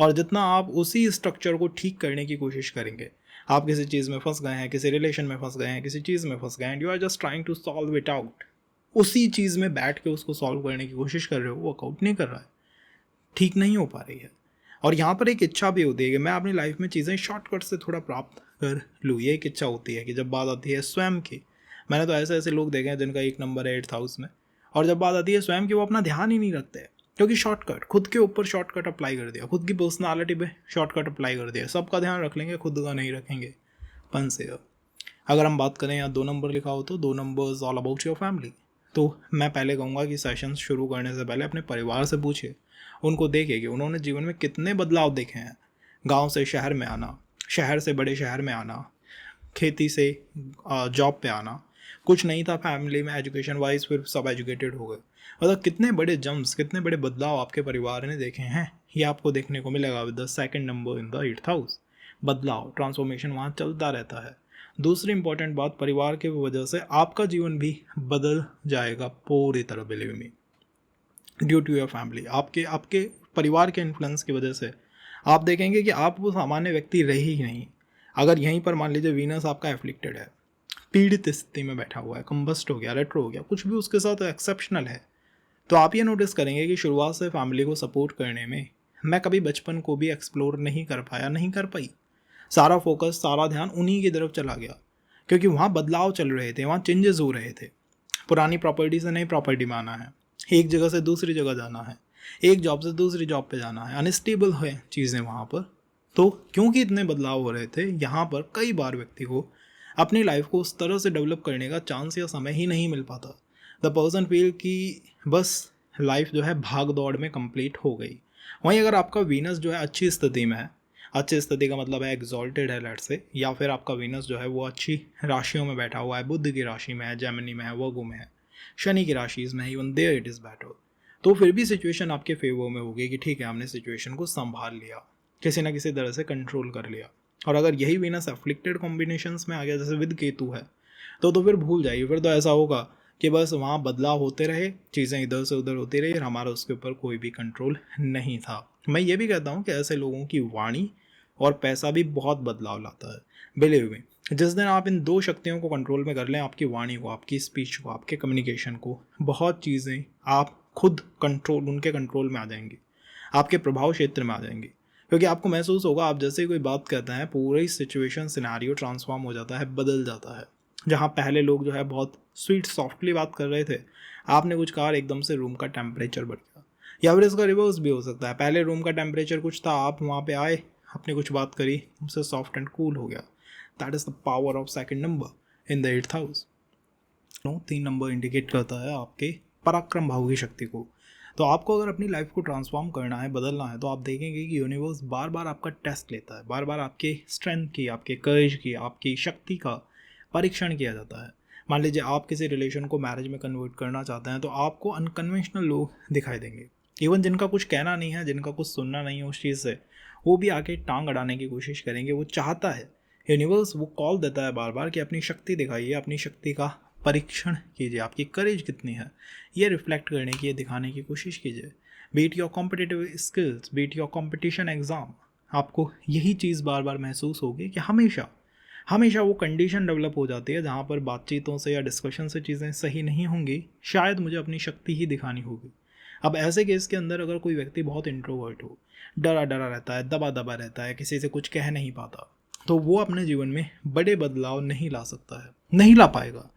और जितना आप उसी स्ट्रक्चर को ठीक करने की कोशिश करेंगे, आप किसी चीज़ में फंस गए हैं, किसी रिलेशन में फंस गए हैं, किसी चीज़ में फंस गए हैं, you are just trying to solve it out, उसी चीज़ में बैठ के उसको सॉल्व करने की कोशिश कर रहे हो, वर्कआउट नहीं कर रहा है, ठीक नहीं हो पा रही है। और यहाँ पर एक इच्छा भी होती है कि मैं अपनी लाइफ में चीज़ें शॉर्टकट से थोड़ा प्राप्त कर लूँ। ये एक इच्छा होती है कि जब बात आती है स्वयं की, मैंने तो ऐसे ऐसे लोग देखे हैं जिनका एक नंबर है एट्थ हाउस में, और जब बात आती है स्वयं की, वो अपना ध्यान ही नहीं रखते, क्योंकि शॉर्टकट, खुद के ऊपर शॉर्टकट अप्लाई कर दिया, खुद की पर्सनालिटी पे शॉर्टकट अप्लाई कर दिया। सबका ध्यान रख लेंगे, खुद का नहीं रखेंगे। पन से अगर हम बात करें यहाँ 2 नंबर लिखा हो, तो 2 numbers all about your family. तो मैं पहले कहूँगा कि सेशंस शुरू करने से पहले अपने परिवार से पूछिए, उनको देखिए कि उन्होंने जीवन में कितने बदलाव देखे हैं। गांव से शहर में आना, शहर से बड़े शहर में आना, खेती से जॉब पे आना, कुछ नहीं था फैमिली में एजुकेशन वाइज, फिर सब एजुकेटेड हो गए। मतलब कितने बड़े जम्प्स, कितने बड़े बदलाव आपके परिवार ने देखे हैं, ये आपको देखने को मिलेगा with the second number in the eighth house. बदलाव, ट्रांसफॉर्मेशन वहाँ चलता रहता है। दूसरी इंपॉर्टेंट बात, परिवार की वजह से आपका जीवन भी बदल जाएगा पूरी तरह, believe me, due to your family. आपके परिवार के इन्फ्लुएंस की वजह से आप देखेंगे कि आप वो सामान्य व्यक्ति रहे ही नहीं। अगर यहीं पर मान लीजिए वीनस आपका एफ्लिक्टेड है, पीड़ित स्थिति में बैठा हुआ है, कंबस्ट हो गया, रेट्रो हो गया, कुछ भी उसके साथ एक्सेप्शनल है, तो आप ये नोटिस करेंगे कि शुरुआत से फैमिली को सपोर्ट करने में मैं कभी बचपन को भी एक्सप्लोर नहीं कर पाया, नहीं कर पाई। सारा फोकस, सारा ध्यान उन्हीं की तरफ चला गया, क्योंकि वहाँ बदलाव चल रहे थे, वहाँ चेंजेस हो रहे थे। पुरानी प्रॉपर्टी से नई प्रॉपर्टी में आना है, एक जगह से दूसरी जगह जाना है, एक जॉब से दूसरी जॉब पे जाना है, अनस्टेबल है चीज़ें वहाँ पर। तो क्योंकि इतने बदलाव हो रहे थे, यहाँ पर कई बार व्यक्ति को अपनी लाइफ को उस तरह से डेवलप करने का चांस या समय ही नहीं मिल पाता। द पर्सन फील कि बस लाइफ जो है भाग दौड़ में कंप्लीट हो गई। वहीं अगर आपका वीनस जो है अच्छी स्थिति में है, अच्छी स्थिति का मतलब है एग्जॉल्टेड है लेट से, या फिर आपका वीनस जो है वो अच्छी राशियों में बैठा हुआ है, बुध की राशि में है, जेमिनी में है, वर्गो में है, शनि की राशि में है, even there it is better, तो फिर भी सिचुएशन आपके फेवर में होगी कि ठीक है हमने सिचुएशन को संभाल लिया, किसी ना किसी तरह से कंट्रोल कर लिया। और अगर यही वीनस अफ्लिक्टेड कॉम्बिनेशंस में आ गया जैसे विद केतु है तो फिर भूल जाइए, फिर तो ऐसा होगा कि बस वहाँ बदलाव होते रहे, चीज़ें इधर से उधर होती रही और हमारा उसके ऊपर कोई भी कंट्रोल नहीं था। मैं ये भी कहता हूँ कि ऐसे लोगों की वाणी और पैसा भी बहुत बदलाव लाता है। बिलीव मी, जिस दिन आप इन दो शक्तियों को कंट्रोल में कर लें, आपकी वाणी को, आपकी स्पीच को, आपके कम्युनिकेशन को, बहुत चीज़ें आप खुद उनके कंट्रोल में आ जाएंगी, आपके प्रभाव क्षेत्र में आ जाएंगी। क्योंकि आपको महसूस होगा आप जैसे ही कोई बात कहते हैं पूरी सिचुएशन सिनेरियो ट्रांसफॉर्म हो जाता है, बदल जाता है। जहाँ पहले लोग जो है बहुत स्वीट सॉफ्टली बात कर रहे थे, आपने कुछ कहा एकदम से रूम का टेम्परेचर बढ़ गया। या फिर इसका रिवर्स भी हो सकता है, पहले रूम का टेम्परेचर कुछ था, आप वहाँ पे आए, आपने कुछ बात करी, उससे सॉफ्ट एंड कूल हो गया। That is the power of second number in the 8th house. 3 number indicate करता है आपके पराक्रम भाव की शक्ति को। तो आपको अगर अपनी लाइफ को ट्रांसफॉर्म करना है, बदलना है, तो आप देखेंगे कि यूनिवर्स बार बार आपका टेस्ट लेता है, बार बार आपके स्ट्रेंथ की, आपके करेज की, आपकी शक्ति का परीक्षण किया जाता है। मान लीजिए आप किसी रिलेशन को मैरिज में कन्वर्ट करना चाहते हैं तो आपको अनकन्वेंशनल लोग दिखाई देंगे, इवन जिनका कुछ कहना नहीं है, जिनका कुछ सुनना नहीं है उस चीज़ से, वो भी आके टांग अड़ाने की कोशिश करेंगे। वो चाहता है, यूनिवर्स वो कॉल देता है बार बार कि अपनी शक्ति दिखाइए, अपनी शक्ति का परीक्षण कीजिए, आपकी करेज कितनी है ये रिफ्लेक्ट करने की, ये दिखाने की कोशिश कीजिए। Beat your competitive skills, beat your competition exam, आपको यही चीज़ बार बार महसूस होगी कि हमेशा वो कंडीशन डेवलप हो जाती है जहाँ पर बातचीतों से या डिस्कशन से चीज़ें सही नहीं होंगी, शायद मुझे अपनी शक्ति ही दिखानी होगी। अब ऐसे केस के अंदर अगर कोई व्यक्ति बहुत इंट्रोवर्ट हो, डरा रहता है, दबा रहता है, किसी से कुछ कह नहीं पाता, तो वो अपने जीवन में बड़े बदलाव नहीं ला सकता है, नहीं ला पाएगा।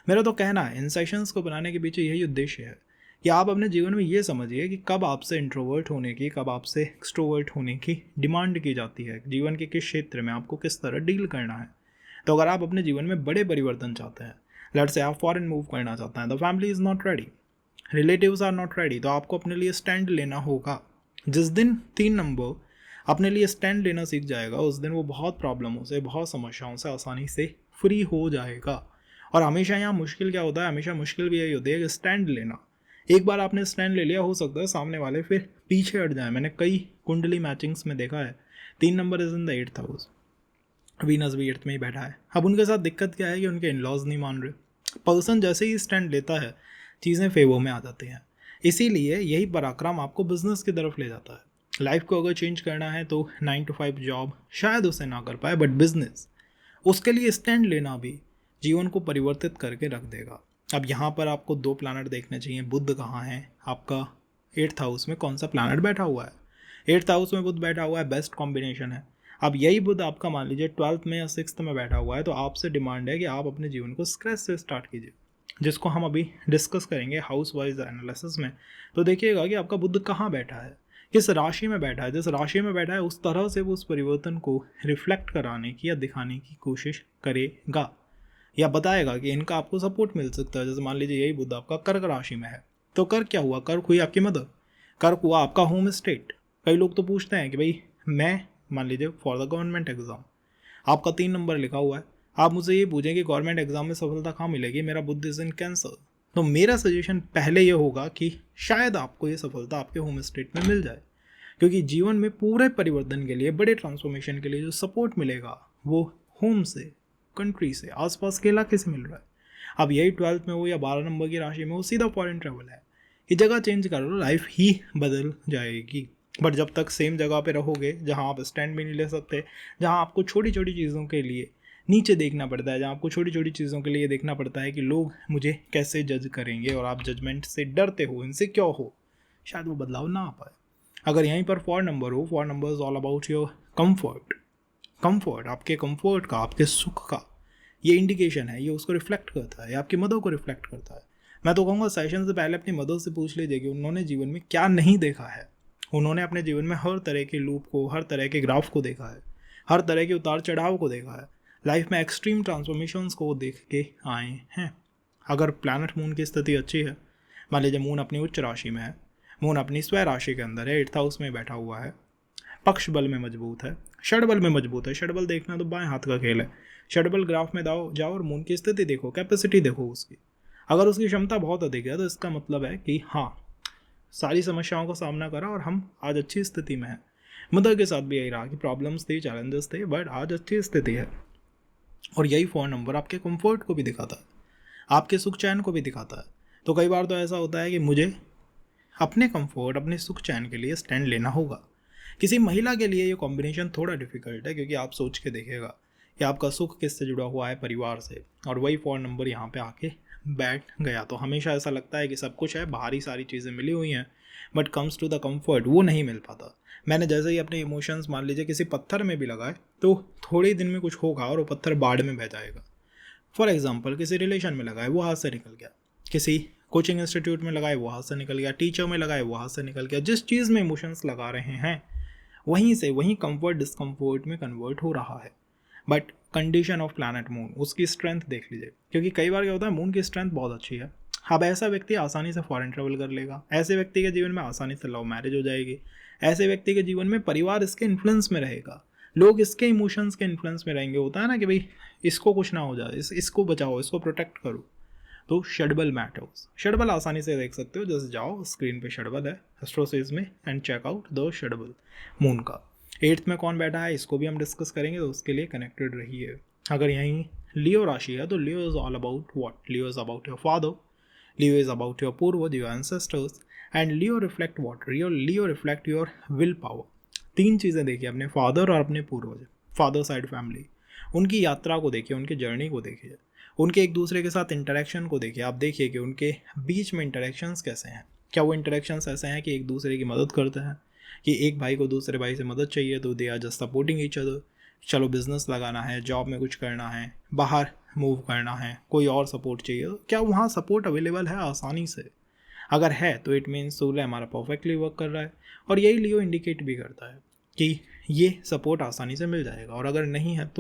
मेरा तो कहना है इन सेशंस को बनाने के पीछे यही उद्देश्य है कि आप अपने जीवन में ये समझिए कि कब आपसे इंट्रोवर्ट होने की, कब आपसे एक्सट्रोवर्ट होने की डिमांड की जाती है, जीवन के किस क्षेत्र में आपको किस तरह डील करना है। तो अगर आप अपने जीवन में बड़े परिवर्तन चाहते हैं, लेट्स से आप फॉरेन मूव करना चाहते हैं, the family is not ready, relatives are not ready, तो आपको अपने लिए स्टैंड लेना होगा। जिस दिन 3 नंबर अपने लिए स्टैंड लेना सीख जाएगा उस दिन वो बहुत प्रॉब्लमों से, बहुत समस्याओं से आसानी से फ्री हो जाएगा। और हमेशा यहाँ मुश्किल क्या होता है, हमेशा मुश्किल भी यही होती है कि स्टैंड लेना। एक बार आपने स्टैंड ले लिया, हो सकता है सामने वाले फिर पीछे हट जाए। मैंने कई कुंडली मैचिंग्स में देखा है 3 number is in the 8th house, Venus भी 8th में ही बैठा है। अब उनके साथ दिक्कत क्या है कि उनके इनलॉज नहीं मान रहे। पर्सन जैसे ही स्टैंड लेता है चीज़ें फेवर में आ जाती हैं। इसीलिए यही पराक्रम आपको बिजनेस की तरफ ले जाता है। लाइफ को अगर चेंज करना है तो 9 to 5 जॉब शायद उसे ना कर पाए, बट बिजनेस, उसके लिए स्टैंड लेना भी जीवन को परिवर्तित करके रख देगा। अब यहाँ पर आपको 2 प्लैनेट देखने चाहिए। बुध कहाँ है, आपका 8th हाउस में कौन सा प्लैनेट बैठा हुआ है। 8th हाउस में बुध बैठा हुआ है, बेस्ट कॉम्बिनेशन है। अब यही बुध आपका मान लीजिए 12th में या 6th में बैठा हुआ है, तो आपसे डिमांड है कि आप अपने जीवन को स्क्रैच से स्टार्ट कीजिए, जिसको हम अभी डिस्कस करेंगे हाउस वाइज एनालिसिस में। तो देखिएगा कि आपका बुध कहाँ बैठा है, किस राशि में बैठा है। जिस राशि में बैठा है उस तरह से वो उस परिवर्तन को रिफ्लेक्ट कराने की या दिखाने की कोशिश करेगा या बताएगा कि इनका आपको सपोर्ट मिल सकता है। जैसे मान लीजिए यही बुध आपका कर्क राशि में है, तो कर्क क्या हुआ, कर्क हुई आपकी मदर, कर्क हुआ आपका होम स्टेट। कई लोग तो पूछते हैं कि भाई मैं मान लीजिए फॉर द गवर्नमेंट एग्जाम, आपका 3 नंबर लिखा हुआ है, आप मुझे ये पूछें कि गवर्नमेंट एग्जाम में सफलता कहाँ मिलेगी, मेरा बुध इज इन कैंसर, तो मेरा सजेशन पहले ये होगा कि शायद आपको ये सफलता आपके होम स्टेट में मिल जाए। क्योंकि जीवन में पूरे परिवर्तन के लिए, बड़े ट्रांसफॉर्मेशन के लिए जो सपोर्ट मिलेगा वो होम से, कंट्री से, आसपास के इलाके से मिल रहा है। अब यही 12th में हो या 12 नंबर की राशि में हो, सीधा फॉरेन ट्रैवल है। ये जगह चेंज कर लो, लाइफ ही बदल जाएगी। बट जब तक सेम जगह पे रहोगे जहाँ आप स्टैंड भी नहीं ले सकते, जहाँ आपको छोटी छोटी चीज़ों के लिए नीचे देखना पड़ता है, जहाँ आपको छोटी छोटी चीज़ों के लिए देखना पड़ता है कि लोग मुझे कैसे जज करेंगे, और आप जजमेंट से डरते हो, इनसे क्यों हो, शायद वो बदलाव ना आ पाए। अगर यहीं पर 4 नंबर हो, 4 number is all about your comfort, आपके कंफर्ट का, आपके सुख का ये इंडिकेशन है, ये उसको रिफ्लेक्ट करता है, आपकी मदर को रिफ्लेक्ट करता है। मैं तो कहूँगा सेशन से पहले अपनी मदर से पूछ लीजिए कि उन्होंने जीवन में क्या नहीं देखा है। उन्होंने अपने जीवन में हर तरह के लूप को, हर तरह के ग्राफ को देखा है, हर तरह के उतार चढ़ाव को देखा है, लाइफ में एक्सट्रीम ट्रांसफॉर्मेशंस को वो देख के आए हैं। अगर प्लैनेट मून की स्थिति अच्छी है, मान लीजिए मून अपनी उच्च राशि में है, मून अपनी स्वय राशि के अंदर है, 8th हाउस में बैठा हुआ है, पक्ष बल में मजबूत है, षड में मजबूत है। षड देखना तो बाएं हाथ का खेल है। षड ग्राफ में जाओ और मून की स्थिति देखो, कैपेसिटी देखो उसकी। अगर उसकी क्षमता बहुत अधिक है तो इसका मतलब है कि हाँ, सारी समस्याओं का सामना करा और हम आज अच्छी स्थिति में हैं। मुद्दा के साथ भी यही रहा कि प्रॉब्लम्स थी, चैलेंजेस थे, बट आज अच्छी स्थिति है। और यही 4 नंबर आपके कंफर्ट को भी दिखाता है, आपके सुख चैन को भी दिखाता है। तो कई बार तो ऐसा होता है कि मुझे अपने कंफर्ट, अपने सुख चैन के लिए स्टैंड लेना होगा। किसी महिला के लिए ये कॉम्बिनेशन थोड़ा डिफिकल्ट है, क्योंकि आप सोच के देखिएगा कि आपका सुख किससे जुड़ा हुआ है, परिवार से, और वही 4 नंबर यहाँ पे आके बैठ गया। तो हमेशा ऐसा लगता है कि सब कुछ है, बाहरी सारी चीज़ें मिली हुई हैं, but comes to the comfort वो नहीं मिल पाता। मैंने जैसे ही अपने इमोशंस मान लीजिए किसी पत्थर में भी लगाए तो थोड़े दिन में कुछ होगा और वो पत्थर बाढ़ में बह जाएगा। फॉर एग्जाम्पल किसी रिलेशन में लगाए वो हाथ से निकल गया, किसी कोचिंग इंस्टीट्यूट में लगाए वो हाथ से निकल गया, टीचर में लगाए वो हाथ से निकल गया। जिस चीज़ में इमोशंस लगा रहे हैं वहीं से वहीं कंफर्ट डिस्कम्फर्ट में कन्वर्ट हो रहा है। But condition of planet moon, उसकी स्ट्रेंथ देख लीजिए, क्योंकि कई बार क्या होता है मून की स्ट्रेंथ बहुत अच्छी है। अब ऐसा व्यक्ति आसानी से फॉरेन ट्रेवल कर लेगा, ऐसे व्यक्ति के जीवन में आसानी से लव मैरिज हो जाएगी, ऐसे व्यक्ति के जीवन में परिवार इसके इन्फ्लुएंस में रहेगा, लोग इसके इमोशंस के इन्फ्लुएंस में रहेंगे। होता है ना कि भाई इसको कुछ ना हो जाए, इसको बचाओ, इसको प्रोटेक्ट करो। तो षडबल मैटर्स, षडबल आसानी से देख सकते हो, जैसे जाओ स्क्रीन पे षडबल है एस्ट्रोसिस में एंड चेक आउट द षडबल मून का। 8th में कौन बैठा है इसको भी हम डिस्कस करेंगे, तो उसके लिए कनेक्टेड रहिए। अगर यहीं लियो राशि है तो Leo is all about what? Leo is about your father, Leo is about your पूर्वज, your ancestors, and Leo reflect what? Leo reflect your will power. 3 चीज़ें देखिए, अपने फादर और अपने पूर्वज, फादर साइड फैमिली, उनकी यात्रा को देखिए, उनकी जर्नी को देखिए, उनके एक दूसरे के साथ इंटरेक्शन को देखिए। आप देखिए कि उनके बीच में इंटरेक्शंस कैसे हैं। क्या वो इंटरेक्शंस ऐसे हैं कि एक दूसरे की मदद करते हैं, कि एक भाई को दूसरे भाई से मदद चाहिए तो they are just supporting each other. चलो बिजनेस लगाना है, जॉब में कुछ करना है, बाहर मूव करना है, कोई और सपोर्ट चाहिए, तो क्या वहाँ सपोर्ट अवेलेबल है आसानी से? अगर है तो इट मीन्स सूर्य हमारा परफेक्टली वर्क कर रहा है। और यही लियो इंडिकेट भी करता है कि ये सपोर्ट आसानी से मिल जाएगा। और अगर नहीं है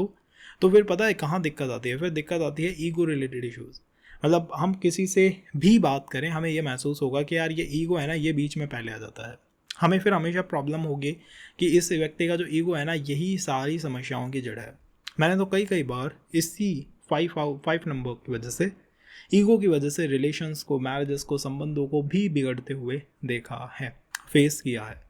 तो फिर पता है कहाँ दिक्कत आती है? फिर दिक्कत आती है ईगो रिलेटेड इश्यूज़। मतलब हम किसी से भी बात करें, हमें ये महसूस होगा कि यार ये ईगो है ना, ये बीच में पहले आ जाता है। हमें फिर हमेशा प्रॉब्लम होगी कि इस व्यक्ति का जो ईगो है ना, यही सारी समस्याओं की जड़ है। मैंने तो कई बार इसी 5 नंबर की वजह से, ईगो की वजह से रिलेशंस को, मैरिजेस को, संबंधों को भी बिगड़ते हुए देखा है, फेस किया है।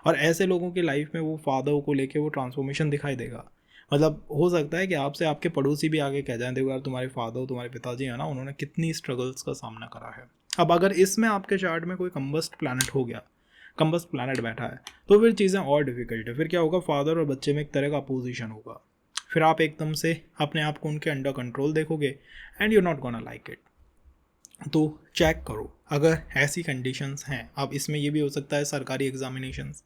और ऐसे लोगों की लाइफ में वो फादर को लेके वो ट्रांसफॉर्मेशन दिखाई देगा। मतलब हो सकता है कि आपसे आपके पड़ोसी भी आगे कह जाएं, देखो यार तुम्हारे फादर, तुम्हारे पिताजी है ना, उन्होंने कितनी स्ट्रगल्स का सामना करा है। अब अगर इसमें आपके चार्ट में कोई कंबस्ट प्लैनेट हो गया, कंबस्ट प्लैनेट बैठा है, तो फिर चीज़ें और डिफिकल्ट है। फिर क्या होगा, फादर और बच्चे में एक तरह का अपोजिशन होगा। फिर आप एकदम से अपने आप को उनके अंडर कंट्रोल देखोगे and you not gonna like it. तो चेक करो अगर ऐसी कंडीशंस हैं। अब इसमें ये भी हो सकता है सरकारी एग्जामिनेशंस,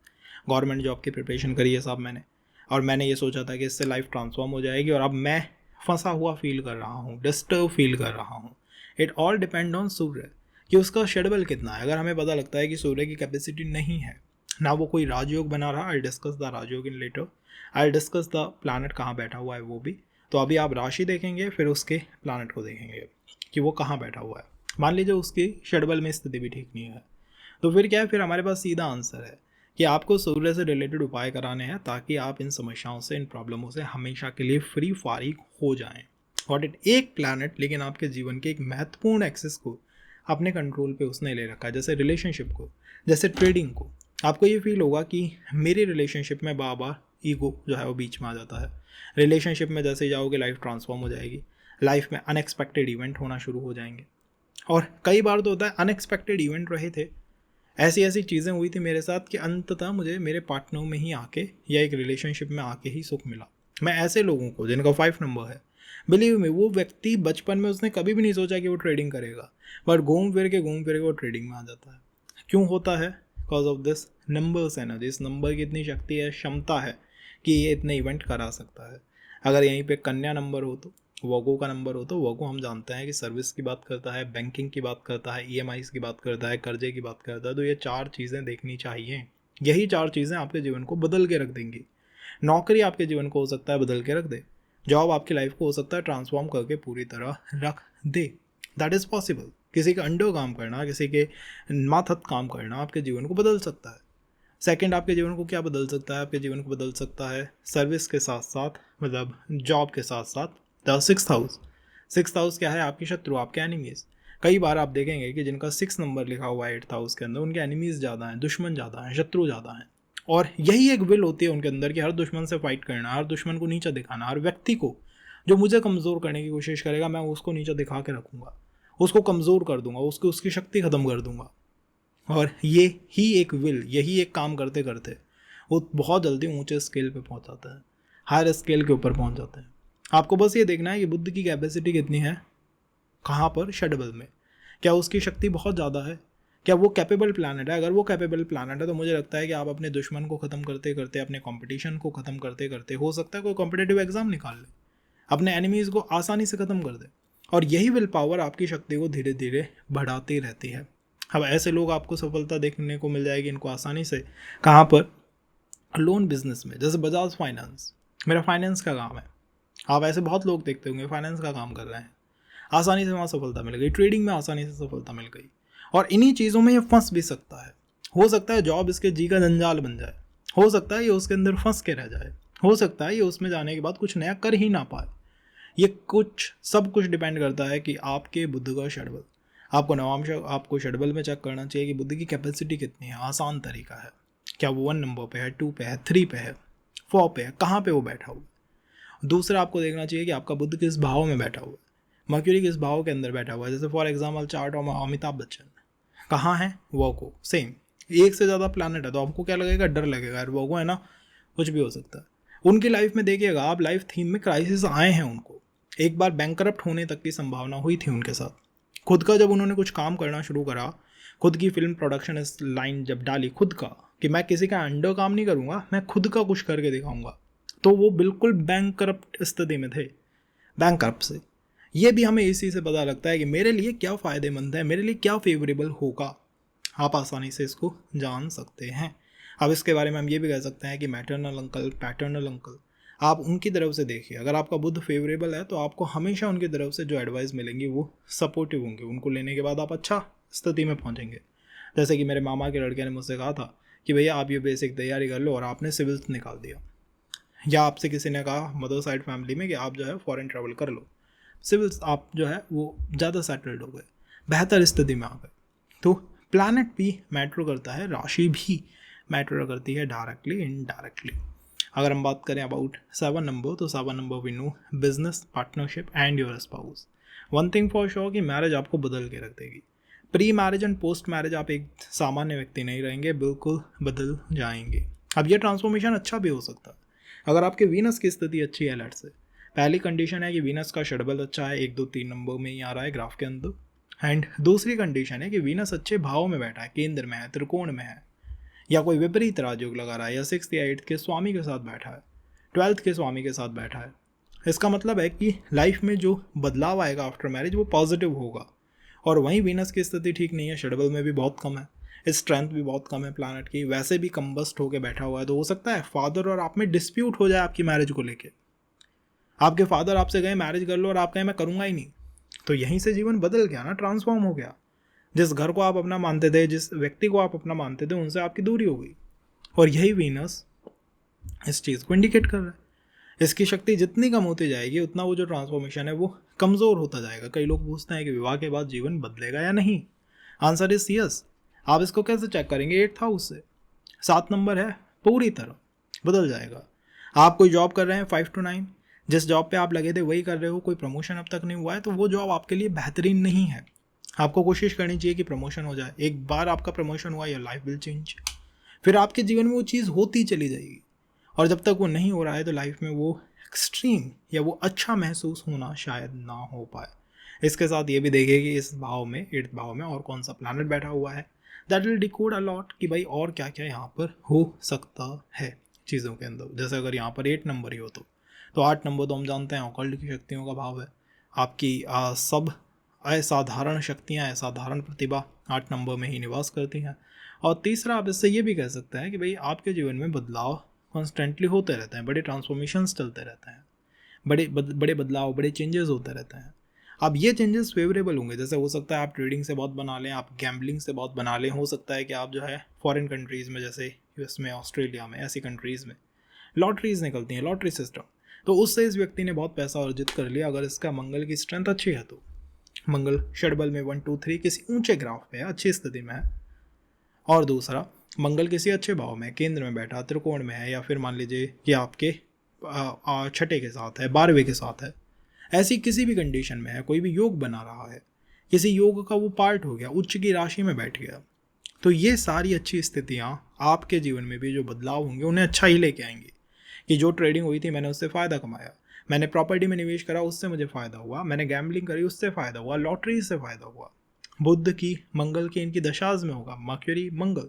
गवर्नमेंट जॉब की प्रिपरेशन करी है साहब मैंने, और मैंने ये सोचा था कि इससे लाइफ ट्रांसफॉर्म हो जाएगी, और अब मैं फंसा हुआ फील कर रहा हूँ, डिस्टर्ब फील कर रहा हूँ। इट ऑल डिपेंड ऑन सूर्य कि उसका शेड्यूल कितना है। अगर हमें पता लगता है कि सूर्य की कैपेसिटी नहीं है ना, वो कोई राजयोग बना रहा, आई डिस्कस द राजयोग in later, I discuss the planet कहाँ बैठा हुआ है वो भी। तो अभी आप राशि देखेंगे, फिर उसके प्लानट को देखेंगे कि वो कहाँ बैठा हुआ है। मान लीजिए उसकी शेड्यूल में स्थिति भी ठीक नहीं है, तो फिर क्या है, फिर हमारे पास सीधा आंसर है कि आपको सूर्य से रिलेटेड उपाय कराने हैं, ताकि आप इन समस्याओं से, इन प्रॉब्लमों से हमेशा के लिए फ्री फारिग हो जाएं। और एक प्लैनेट लेकिन आपके जीवन के एक महत्वपूर्ण एक्सेस को अपने कंट्रोल पे उसने ले रखा है, जैसे रिलेशनशिप को, जैसे ट्रेडिंग को। आपको ये फील होगा कि मेरी रिलेशनशिप में बार बार ईगो जो है वो बीच में आ जाता है। रिलेशनशिप में जैसे जाओगे लाइफ ट्रांसफॉर्म हो जाएगी, लाइफ में अनएक्सपेक्टेड इवेंट होना शुरू हो जाएंगे। और कई बार तो होता है अनएक्सपेक्टेड इवेंट रहे थे, ऐसी चीज़ें हुई थी मेरे साथ कि अंततः मुझे मेरे पार्टनर में ही आके या एक रिलेशनशिप में आके ही सुख मिला। मैं ऐसे लोगों को जिनका 5 नंबर है, बिलीव मी, वो व्यक्ति बचपन में उसने कभी भी नहीं सोचा कि वो ट्रेडिंग करेगा, बट घूम फिर के वो ट्रेडिंग में आ जाता है। क्यों होता है? Because of this numbers energy. इस नंबर की इतनी शक्ति है, क्षमता है कि ये इतने इवेंट करा सकता है। अगर यहीं पे कन्या नंबर हो, तो वर्गो का नंबर हो, तो वर्गो हम जानते हैं कि सर्विस की बात करता है, बैंकिंग की बात करता है, EMIs की बात करता है, कर्जे की बात करता है। तो ये 4 चीज़ें देखनी चाहिए। यही 4 चीज़ें आपके जीवन को बदल के रख देंगी। नौकरी आपके जीवन को हो सकता है बदल के रख दे, जॉब आपकी लाइफ को हो सकता है ट्रांसफॉर्म करके पूरी तरह रख दे। That is possible. किसी के अंडर काम करना, किसी के मातहत काम करना आपके जीवन को बदल सकता है। सेकंड, आपके जीवन को क्या बदल सकता है? आपके जीवन को बदल सकता है सर्विस के साथ साथ, मतलब जॉब के साथ साथ, the sixth house. Sixth house क्या है? आपकी शत्रु, आपके एनिमीज। कई बार आप देखेंगे कि जिनका 6 नंबर लिखा हुआ है 8th हाउस के अंदर, उनके एनिमीज ज़्यादा हैं, दुश्मन ज़्यादा हैं, शत्रु ज़्यादा हैं। और यही एक विल होती है उनके अंदर कि हर दुश्मन से फाइट करना, हर दुश्मन को नीचा दिखाना, हर व्यक्ति को जो मुझे कमज़ोर करने की कोशिश करेगा मैं उसको नीचा दिखा के रखूँगा, उसको कमज़ोर कर दूंगा, उसकी शक्ति ख़त्म कर दूंगा। और ये ही एक विल, यही एक काम करते करते वो बहुत जल्दी ऊंचे स्केल पे पहुंच जाता है, हायर स्केल के ऊपर पहुंच जाते हैं। आपको बस ये देखना है कि बुद्ध की कैपेसिटी कितनी है, कहाँ पर, षड्बल में। क्या उसकी शक्ति बहुत ज़्यादा है? क्या वो कैपेबल प्लानट है? अगर वो कैपेबल प्लानट है तो मुझे लगता है कि आप अपने दुश्मन को ख़त्म करते करते, अपने कंपटीशन को ख़त्म करते करते, हो सकता है कोई कॉम्पिटेटिव एग्जाम निकाल ले, अपने एनिमीज़ को आसानी से ख़त्म कर दे। और यही विल पावर आपकी शक्ति को धीरे धीरे बढ़ाती रहती है। अब ऐसे लोग आपको सफलता देखने को मिल जाएगी इनको आसानी से, कहाँ पर? लोन बिजनेस में, जैसे बजाज फाइनेंस। मेरा फाइनेंस का काम है, आप ऐसे बहुत लोग देखते होंगे फाइनेंस का काम कर रहे हैं, आसानी से वहाँ सफलता मिल गई, ट्रेडिंग में आसानी से सफलता मिल गई। और इन्हीं चीज़ों में ये फंस भी सकता है। हो सकता है जॉब इसके जी का जंजाल बन जाए, हो सकता है ये उसके अंदर फंस के रह जाए, हो सकता है ये उसमें जाने के बाद कुछ नया कर ही ना पाए। ये सब कुछ डिपेंड करता है कि आपके बुद्ध का षड्बल। आपको षड्बल में चेक करना चाहिए कि बुद्ध की कैपेसिटी कितनी है। आसान तरीका है, क्या वो 1 नंबर पे है, 2 पे है, 3 पे है, 4 पे है, कहाँ पे वो बैठा हुआ है। दूसरा, आपको देखना चाहिए कि आपका बुद्ध किस भाव में बैठा हुआ है, मर्क्यूरी किस भाव के अंदर बैठा हुआ है। जैसे for example chart of Amitabh Bachchan कहाँ है, वो को सेम, एक से ज़्यादा प्लानट है तो आपको क्या लगेगा? डर लगेगा यार, वो है ना, कुछ भी हो सकता है। उनकी लाइफ में देखिएगा आप, लाइफ थीम में क्राइसिस आए हैं उनको, एक बार बैंकरप्ट होने तक की संभावना हुई थी उनके साथ। खुद का जब उन्होंने कुछ काम करना शुरू करा, खुद की फिल्म प्रोडक्शन इस लाइन जब डाली खुद का, कि मैं किसी का अंडर काम नहीं करूँगा, मैं खुद का कुछ करके दिखाऊंगा, तो वो बिल्कुल बैंकरप्ट स्थिति में थे, बैंकरप्ट से। ये भी हमें इसी से पता लगता है कि मेरे लिए क्या फ़ायदेमंद है, मेरे लिए क्या फेवरेबल होगा। आप आसानी से इसको जान सकते हैं। अब इसके बारे में हम ये भी कह सकते हैं कि मैटरनल अंकल, पैटर्नल अंकल, आप उनकी तरफ से देखिए। अगर आपका बुद्ध फेवरेबल है तो आपको हमेशा उनकी तरफ से जो एडवाइस मिलेंगी वो सपोर्टिव होंगे। उनको लेने के बाद आप अच्छा स्थिति में पहुंचेंगे। जैसे कि मेरे मामा के लड़के ने मुझसे कहा था कि भैया आप ये बेसिक तैयारी कर लो, और आपने सिविल्स निकाल दिया। या आपसे किसी ने कहा मदर साइड फैमिली में कि आप जो है फॉरेन ट्रैवल कर लो, सिविल्स आप जो है वो ज़्यादा सेटल्ड हो गए, बेहतर स्थिति में आ गए। तो प्लैनेट भी मैटर करता है, राशि भी मैटर करती है, डायरेक्टली इनडायरेक्टली। अगर हम बात करें अबाउट 7 नंबर, तो 7 number we know business, partnership and your spouse. One thing for sure कि मैरिज आपको बदल के रख देगी। Pre marriage and post marriage आप एक सामान्य व्यक्ति नहीं रहेंगे, बिल्कुल बदल जाएंगे। अब यह ट्रांसफॉर्मेशन अच्छा भी हो सकता है अगर आपके वीनस की स्थिति अच्छी है। लेट से पहली कंडीशन है कि वीनस का षड्बल अच्छा है, 1 2 3 नंबर में ही आ रहा है ग्राफ के अंदर। एंड दूसरी कंडीशन है कि वीनस अच्छे भाव में बैठा है, केंद्र में है, त्रिकोण में है, या कोई विपरीत राजयोग लगा रहा है, या 6th या 8th के स्वामी के साथ बैठा है, 12th के स्वामी के साथ बैठा है। इसका मतलब है कि लाइफ में जो बदलाव आएगा आफ्टर मैरिज वो पॉजिटिव होगा। और वहीं वीनस की स्थिति ठीक नहीं है, षड्बल में भी बहुत कम है, स्ट्रेंथ भी बहुत कम है प्लानट की, वैसे भी कम्बस्ट होकर बैठा हुआ है। तो हो सकता है फादर और आप में डिस्प्यूट हो जाए आपकी मैरिज को लेके। आपके फादर आपसे कहें मैरिज कर लो और आप कहें मैं करूँगा ही नहीं, तो यहीं से जीवन बदल गया ना, ट्रांसफॉर्म हो गया। जिस घर को आप अपना मानते थे, जिस व्यक्ति को आप अपना मानते थे, उनसे आपकी दूरी हो गई। और यही वीनस इस चीज़ को इंडिकेट कर रहा है। इसकी शक्ति जितनी कम होती जाएगी उतना वो जो ट्रांसफॉर्मेशन है वो कमज़ोर होता जाएगा। कई लोग पूछते हैं कि विवाह के बाद जीवन बदलेगा या नहीं। Answer is yes. आप इसको कैसे चेक करेंगे? 8th हाउस से 7 नंबर है, पूरी तरह बदल जाएगा। आप कोई जॉब कर रहे हैं 5 to 9, जिस जॉब पे आप लगे थे वही कर रहे हो, कोई प्रमोशन अब तक नहीं हुआ है, तो वो जॉब आपके लिए बेहतरीन नहीं है। आपको कोशिश करनी चाहिए कि प्रमोशन हो जाए। एक बार आपका प्रमोशन हुआ, योर लाइफ विल चेंज। फिर आपके जीवन में वो चीज़ होती चली जाएगी। और जब तक वो नहीं हो रहा है तो लाइफ में वो एक्सट्रीम या वो अच्छा महसूस होना शायद ना हो पाए। इसके साथ ये भी देखिए कि इस भाव में, 8th भाव में और कौन सा प्लैनेट बैठा हुआ है। दैट विल डिकोड अलॉट कि भाई और क्या क्या यहाँ पर हो सकता है चीज़ों के अंदर। जैसे अगर यहाँ पर 8 नंबर ही हो तो 8 नंबर तो हम जानते हैं ऑकल्ट की शक्तियों का भाव है। आपकी सब असाधारण शक्तियाँ, असाधारण प्रतिभा 8 नंबर में ही निवास करती हैं। और तीसरा, आप इससे ये भी कह सकते हैं कि भाई आपके जीवन में बदलाव कॉन्स्टेंटली होते रहते हैं, बड़े ट्रांसफॉर्मेशंस चलते रहते हैं। बड़े बदलाव, बड़े चेंजेस होते रहते हैं। अब ये चेंजेस फेवरेबल होंगे, जैसे हो सकता है आप ट्रेडिंग से बहुत बना लें, आप गैम्बलिंग से बहुत बना लें, हो सकता है कि आप जो है फॉरेन कंट्रीज़ में, जैसे यूएस में, ऑस्ट्रेलिया में, ऐसी कंट्रीज़ में लॉटरीज निकलती हैं, लॉटरी सिस्टम, तो उससे इस व्यक्ति ने बहुत पैसा अर्जित कर लिया। अगर इसका मंगल की स्ट्रेंथ अच्छी है तो मंगल षडबल में 1 2 3 किसी ऊंचे ग्राफ पे है, अच्छी स्थिति में है, और दूसरा मंगल किसी अच्छे भाव में, केंद्र में बैठा, त्रिकोण में है, या फिर मान लीजिए कि आपके छठे के साथ है, 12वें के साथ है, ऐसी किसी भी कंडीशन में है, कोई भी योग बना रहा है, किसी योग का वो पार्ट हो गया, उच्च की राशि में बैठ गया, तो ये सारी अच्छी स्थितियाँ आपके जीवन में भी जो बदलाव होंगे उन्हें अच्छा ही लेके आएंगी। कि जो ट्रेडिंग हुई थी मैंने उससे फ़ायदा कमाया, मैंने प्रॉपर्टी में निवेश करा उससे मुझे फ़ायदा हुआ, मैंने गैम्बलिंग करी उससे फ़ायदा हुआ, लॉटरी से फ़ायदा हुआ। बुध की, मंगल की, इनकी दशाज में होगा, मर्क्यूरी, मंगल,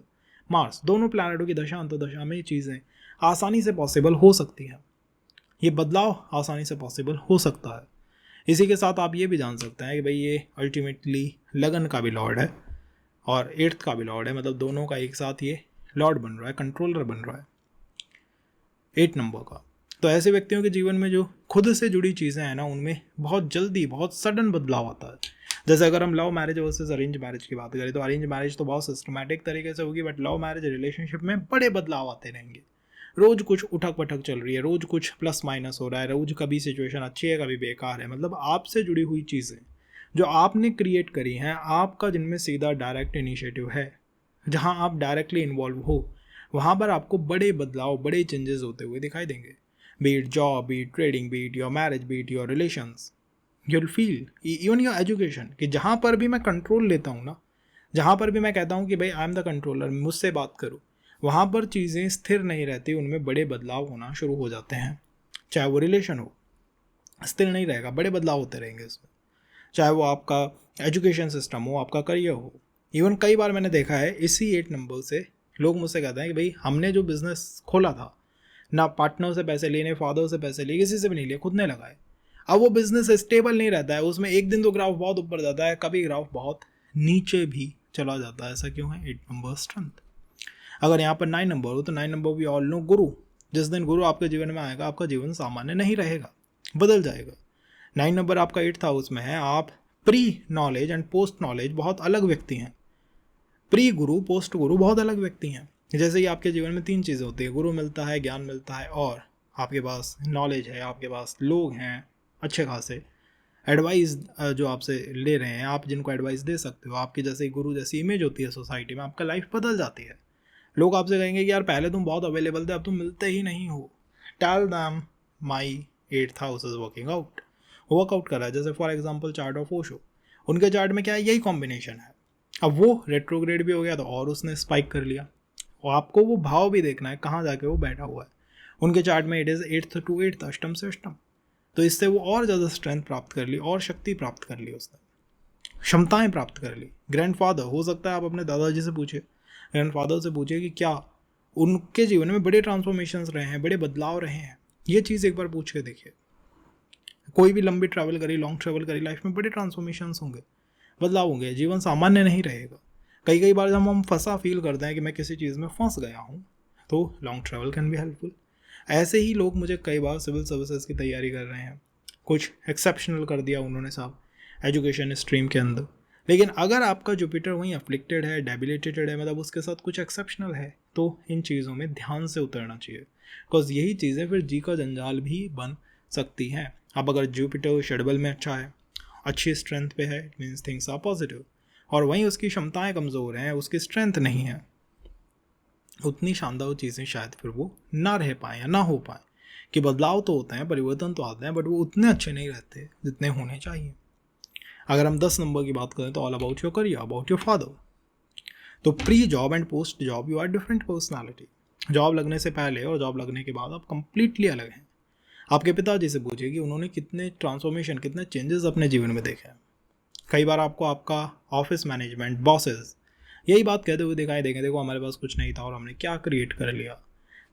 मार्स, दोनों प्लैनेटों की दशा अंतर्दशा में ये चीज़ें आसानी से पॉसिबल हो सकती हैं, ये बदलाव आसानी से पॉसिबल हो सकता है। इसी के साथ आप ये भी जान सकते हैं कि भाई ये अल्टीमेटली लगन का भी लॉर्ड है और 8th का भी लॉर्ड है, मतलब दोनों का एक साथ ये लॉर्ड बन रहा है, कंट्रोलर बन रहा है 8 नंबर का। तो ऐसे व्यक्तियों के जीवन में जो खुद से जुड़ी चीज़ें हैं ना, उनमें बहुत जल्दी बहुत सडन बदलाव आता है। जैसे अगर हम love marriage versus arrange marriage की बात करें, तो अरेंज मैरिज तो बहुत सिस्टमैटिक तरीके से होगी, बट लव मैरिज रिलेशनशिप में बड़े बदलाव आते रहेंगे। रोज़ कुछ उठक पटक चल रही है, रोज़ कुछ प्लस माइनस हो रहा है, रोज़ कभी सिचुएशन अच्छी है कभी बेकार है, मतलब आपसे जुड़ी हुई चीज़ें जो आपने क्रिएट करी हैं, आपका जिनमें सीधा डायरेक्ट इनिशिएटिव है, जहां आप डायरेक्टली इन्वॉल्व हो, वहां पर आपको बड़े बदलाव, बड़े चेंजेस होते हुए दिखाई देंगे। Beat job, beat trading, beat your marriage, beat your relations, you'll feel even your education, कि जहाँ पर भी मैं कंट्रोल लेता हूँ ना, जहाँ पर भी मैं कहता हूँ कि भाई आई एम द कंट्रोलर, मुझसे बात करो, वहाँ पर चीज़ें स्थिर नहीं रहती, उनमें बड़े बदलाव होना शुरू हो जाते हैं। चाहे वो रिलेशन हो, स्थिर नहीं रहेगा, बड़े बदलाव होते रहेंगे इसमें। चाहे वो आपका एजुकेशन सिस्टम हो, आपका करियर हो। इवन कई बार मैंने देखा है इसी 8 नंबर से लोग मुझसे कहते हैं कि भाई हमने जो बिज़नेस खोला था ना, पार्टनर से पैसे लिए, फादर से पैसे लिए, किसी से भी नहीं लिए, खुद ने लगाए। अब वो बिज़नेस स्टेबल नहीं रहता है, उसमें एक दिन तो ग्राफ बहुत ऊपर जाता है, कभी ग्राफ बहुत नीचे भी चला जाता है। ऐसा क्यों है? 8 नंबर स्ट्रेंथ। अगर यहाँ पर 9 नंबर हो तो 9 नंबर भी ऑल नो गुरु। जिस दिन गुरु आपके जीवन में आएगा, आपका जीवन सामान्य नहीं रहेगा, बदल जाएगा। 9 नंबर आपका 8th हाउस में है। आप pre knowledge and post knowledge बहुत अलग व्यक्ति हैं। प्री गुरु, पोस्ट गुरु बहुत अलग व्यक्ति हैं। जैसे कि आपके जीवन में 3 चीज़ें होती है, गुरु मिलता है, ज्ञान मिलता है, और आपके पास नॉलेज है, आपके पास लोग हैं अच्छे खासे, एडवाइस जो आपसे ले रहे हैं, आप जिनको एडवाइस दे सकते हो, आपके जैसे गुरु जैसी इमेज होती है सोसाइटी में, आपका लाइफ बदल जाती है। लोग आपसे कहेंगे कि यार पहले तुम बहुत अवेलेबल थे, अब तुम मिलते ही नहीं हो। Tell them my 8th house is working out, workout कर रहा है। जैसे for example chart of Osho, उनके चार्ट में क्या है, यही कॉम्बिनेशन है। अब वो रेट्रोग्रेड भी हो गया तो और उसने स्पाइक कर लिया, और आपको वो भाव भी देखना है कहाँ जाके वो बैठा हुआ है। उनके चार्ट में it is 8th to 8th, अष्टम से अष्टम, तो इससे वो और ज़्यादा स्ट्रेंथ प्राप्त कर ली, और शक्ति प्राप्त कर ली, उसने क्षमताएं प्राप्त कर ली। ग्रैंडफादर, हो सकता है आप अपने दादाजी से पूछिए, ग्रैंडफादर से पूछिए कि क्या उनके जीवन में बड़े ट्रांसफॉर्मेशंस रहे हैं, बड़े बदलाव रहे हैं। ये चीज़ एक बार पूछ के देखिए। कोई भी लंबी ट्रैवल करी, लॉन्ग ट्रैवल करी, लाइफ में बड़े ट्रांसफॉर्मेशंस होंगे, बदलाव होंगे, जीवन सामान्य नहीं रहेगा। कई बार जब हम फंसा फील करते हैं कि मैं किसी चीज़ में फंस गया हूँ, तो long travel can be helpful. ऐसे ही लोग मुझे कई बार सिविल सर्विसेज की तैयारी कर रहे हैं, कुछ एक्सेप्शनल कर दिया उन्होंने साहब एजुकेशन स्ट्रीम के अंदर। लेकिन अगर आपका जुपिटर वहीं अफ्लिक्टेड है, डेबिलिटेटेड है, मतलब उसके साथ कुछ एक्सेप्शनल है, तो इन चीज़ों में ध्यान से उतरना चाहिए, बिकॉज यही चीज़ें फिर जी का जंजाल भी बन सकती हैं। अब अगर जुपिटर शेड्यूल में अच्छा है, अच्छी स्ट्रेंथ पे है, it means things are positive, और वहीं उसकी क्षमताएं कमज़ोर हैं, उसकी स्ट्रेंथ नहीं है, उतनी शानदार चीज़ें शायद फिर वो ना रह पाएँ या ना हो पाए। कि बदलाव तो होते हैं, परिवर्तन तो आते हैं, बट वो उतने अच्छे नहीं रहते जितने होने चाहिए। अगर हम 10 नंबर की बात करें तो all about your career, about your father. तो pre job and post job you are different personality. Job लगने से पहले और जॉब लगने के बाद आप कंप्लीटली अलग हैं। आपके पिताजी से पूछिए कि उन्होंने कितने ट्रांसफॉर्मेशन, कितने चेंजेस अपने जीवन में देखे हैं। कई बार आपको आपका ऑफिस मैनेजमेंट, बॉसेस यही बात कहते हुए दिखाई देंगे, देखो हमारे पास कुछ नहीं था और हमने क्या क्रिएट कर लिया।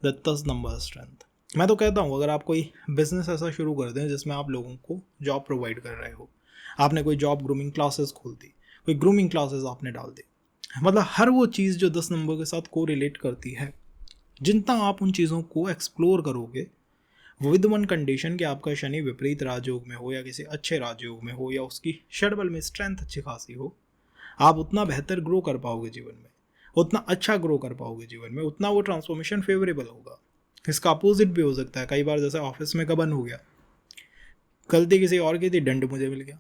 The 10 number strength. मैं तो कहता हूँ अगर आप कोई बिजनेस ऐसा शुरू कर दें जिसमें आप लोगों को जॉब प्रोवाइड कर रहे हो, आपने कोई जॉब ग्रूमिंग क्लासेस खोल दी, कोई ग्रूमिंग क्लासेस आपने डाल दी, मतलब हर वो चीज़ जो 10 नंबर के साथ को रिलेट करती है, जितना आप उन चीज़ों को एक्सप्लोर करोगे विद वन कंडीशन कि आपका शनि विपरीत राजयोग में हो या किसी अच्छे राजयोग में हो या उसकी षडबल में स्ट्रेंथ अच्छी खासी हो, आप उतना बेहतर ग्रो कर पाओगे जीवन में, उतना अच्छा ग्रो कर पाओगे जीवन में, उतना वो ट्रांसफॉर्मेशन फेवरेबल होगा। इसका अपोजिट भी हो सकता है। कई बार जैसे ऑफिस में गबन हो गया, गलती किसी और की थी, दंड मुझे मिल गया,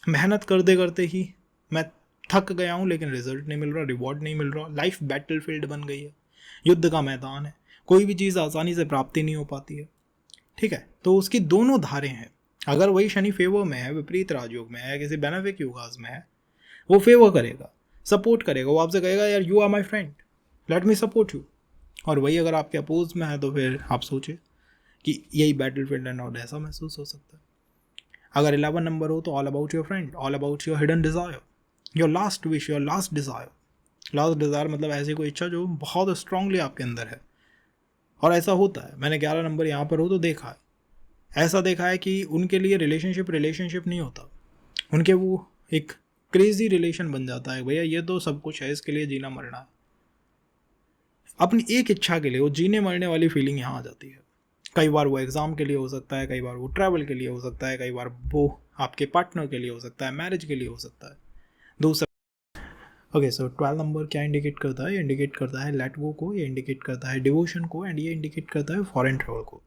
मेहनत करते करते ही मैं थक गया हूँ लेकिन रिजल्ट नहीं मिल रहा, रिवॉर्ड नहीं मिल रहा, लाइफ बैटल फील्ड बन गई है, युद्ध का मैदान है, कोई भी चीज़ आसानी से प्राप्ति नहीं हो पाती है। ठीक है, तो उसकी दोनों धारें हैं। अगर वही शनि फेवर में है, विपरीत राजयोग में है, किसी बेनिफिक युगास में है, वो फेवर करेगा, सपोर्ट करेगा, वो आपसे कहेगा यार you are my friend, let me support you. और वही अगर आपके अपोज में है तो फिर आप सोचिए कि यही बैटल फील्ड एंड और ऐसा महसूस हो सकता है। अगर 11 नंबर हो तो all about your friend, all about your hidden desire, your last wish, your last desire. Last desire मतलब ऐसी कोई इच्छा जो बहुत स्ट्रांगली आपके अंदर है। और ऐसा होता है, मैंने 11 नंबर यहाँ पर हो तो देखा है, ऐसा देखा है कि उनके लिए रिलेशनशिप नहीं होता, उनके वो एक क्रेजी रिलेशन बन जाता है, भैया ये तो सब कुछ है, इसके लिए जीना मरना है। अपनी एक इच्छा के लिए वो जीने मरने वाली फीलिंग यहाँ आ जाती है। कई बार वो एग्ज़ाम के लिए हो सकता है, कई बार वो ट्रैवल के लिए हो सकता है, कई बार वो आपके पार्टनर के लिए हो सकता है, मैरिज के लिए हो सकता है। दूसरा, ओके सो 12 नंबर क्या इंडिकेट करता है? ये इंडिकेट करता है लेट गो को, ये इंडिकेट करता है डिवोशन को, एंड ये इंडिकेट करता है फॉरेन ट्रैवल को।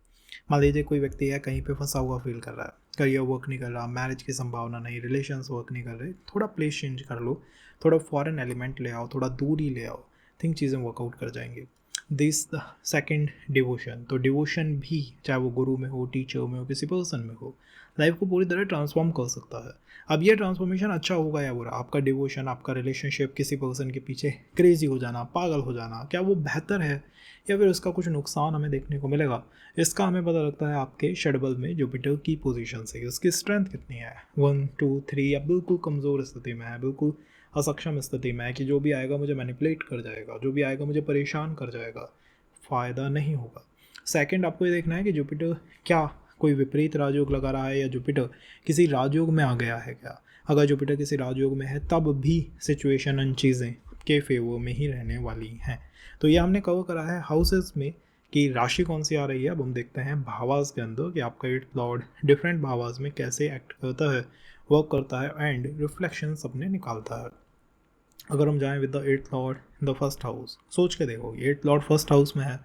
मान लीजिए कोई व्यक्ति है कहीं पे फंसा हुआ फील कर रहा है, करियर वर्क नहीं कर रहा, मैरिज की संभावना नहीं, रिलेशंस वर्क नहीं कर रहे, थोड़ा प्लेस चेंज कर लो, थोड़ा फॉरेन एलिमेंट ले आओ, थोड़ा दूरी ले आओ, थिंक चीज़ें वर्कआउट कर जाएंगी। This the second devotion. तो डिवोशन भी चाहे वो गुरु में हो, टीचर में हो, किसी पर्सन में हो, लाइफ को पूरी तरह ट्रांसफॉर्म कर सकता है। अब ये ट्रांसफॉर्मेशन अच्छा होगा या बुरा, आपका डिवोशन, आपका रिलेशनशिप, किसी पर्सन के पीछे क्रेजी हो जाना, पागल हो जाना, क्या वो बेहतर है या फिर उसका कुछ नुकसान हमें देखने को मिलेगा? इसका हमें पता लगता है आपके षडबल में जुपिटर की पोजीशन से, उसकी स्ट्रेंथ कितनी है, 1 2 3, या बिल्कुल कमज़ोर स्थिति में है, बिल्कुल असक्षम स्थिति में है कि जो भी आएगा मुझे मैनिपुलेट कर जाएगा, जो भी आएगा मुझे परेशान कर जाएगा, फ़ायदा नहीं होगा। सेकंड, आपको ये देखना है कि जुपिटर क्या कोई विपरीत राजयोग लगा रहा है या जुपिटर किसी राजयोग में आ गया है क्या। अगर जुपिटर किसी राजयोग में है तब भी सिचुएशन एंड चीज़ें के फेवर में ही रहने वाली हैं। तो ये हमने कवर करा है हाउसेस में कि राशि कौन सी आ रही है। अब हम देखते हैं भावास के अंदर कि आपका 8th लॉर्ड डिफरेंट भावास में कैसे एक्ट करता है, वर्क करता है एंड रिफ्लेक्शंस अपने निकालता है। अगर हम जाएं with the 8th Lord the first house, सोच के देखो 8th लॉर्ड फर्स्ट हाउस में है,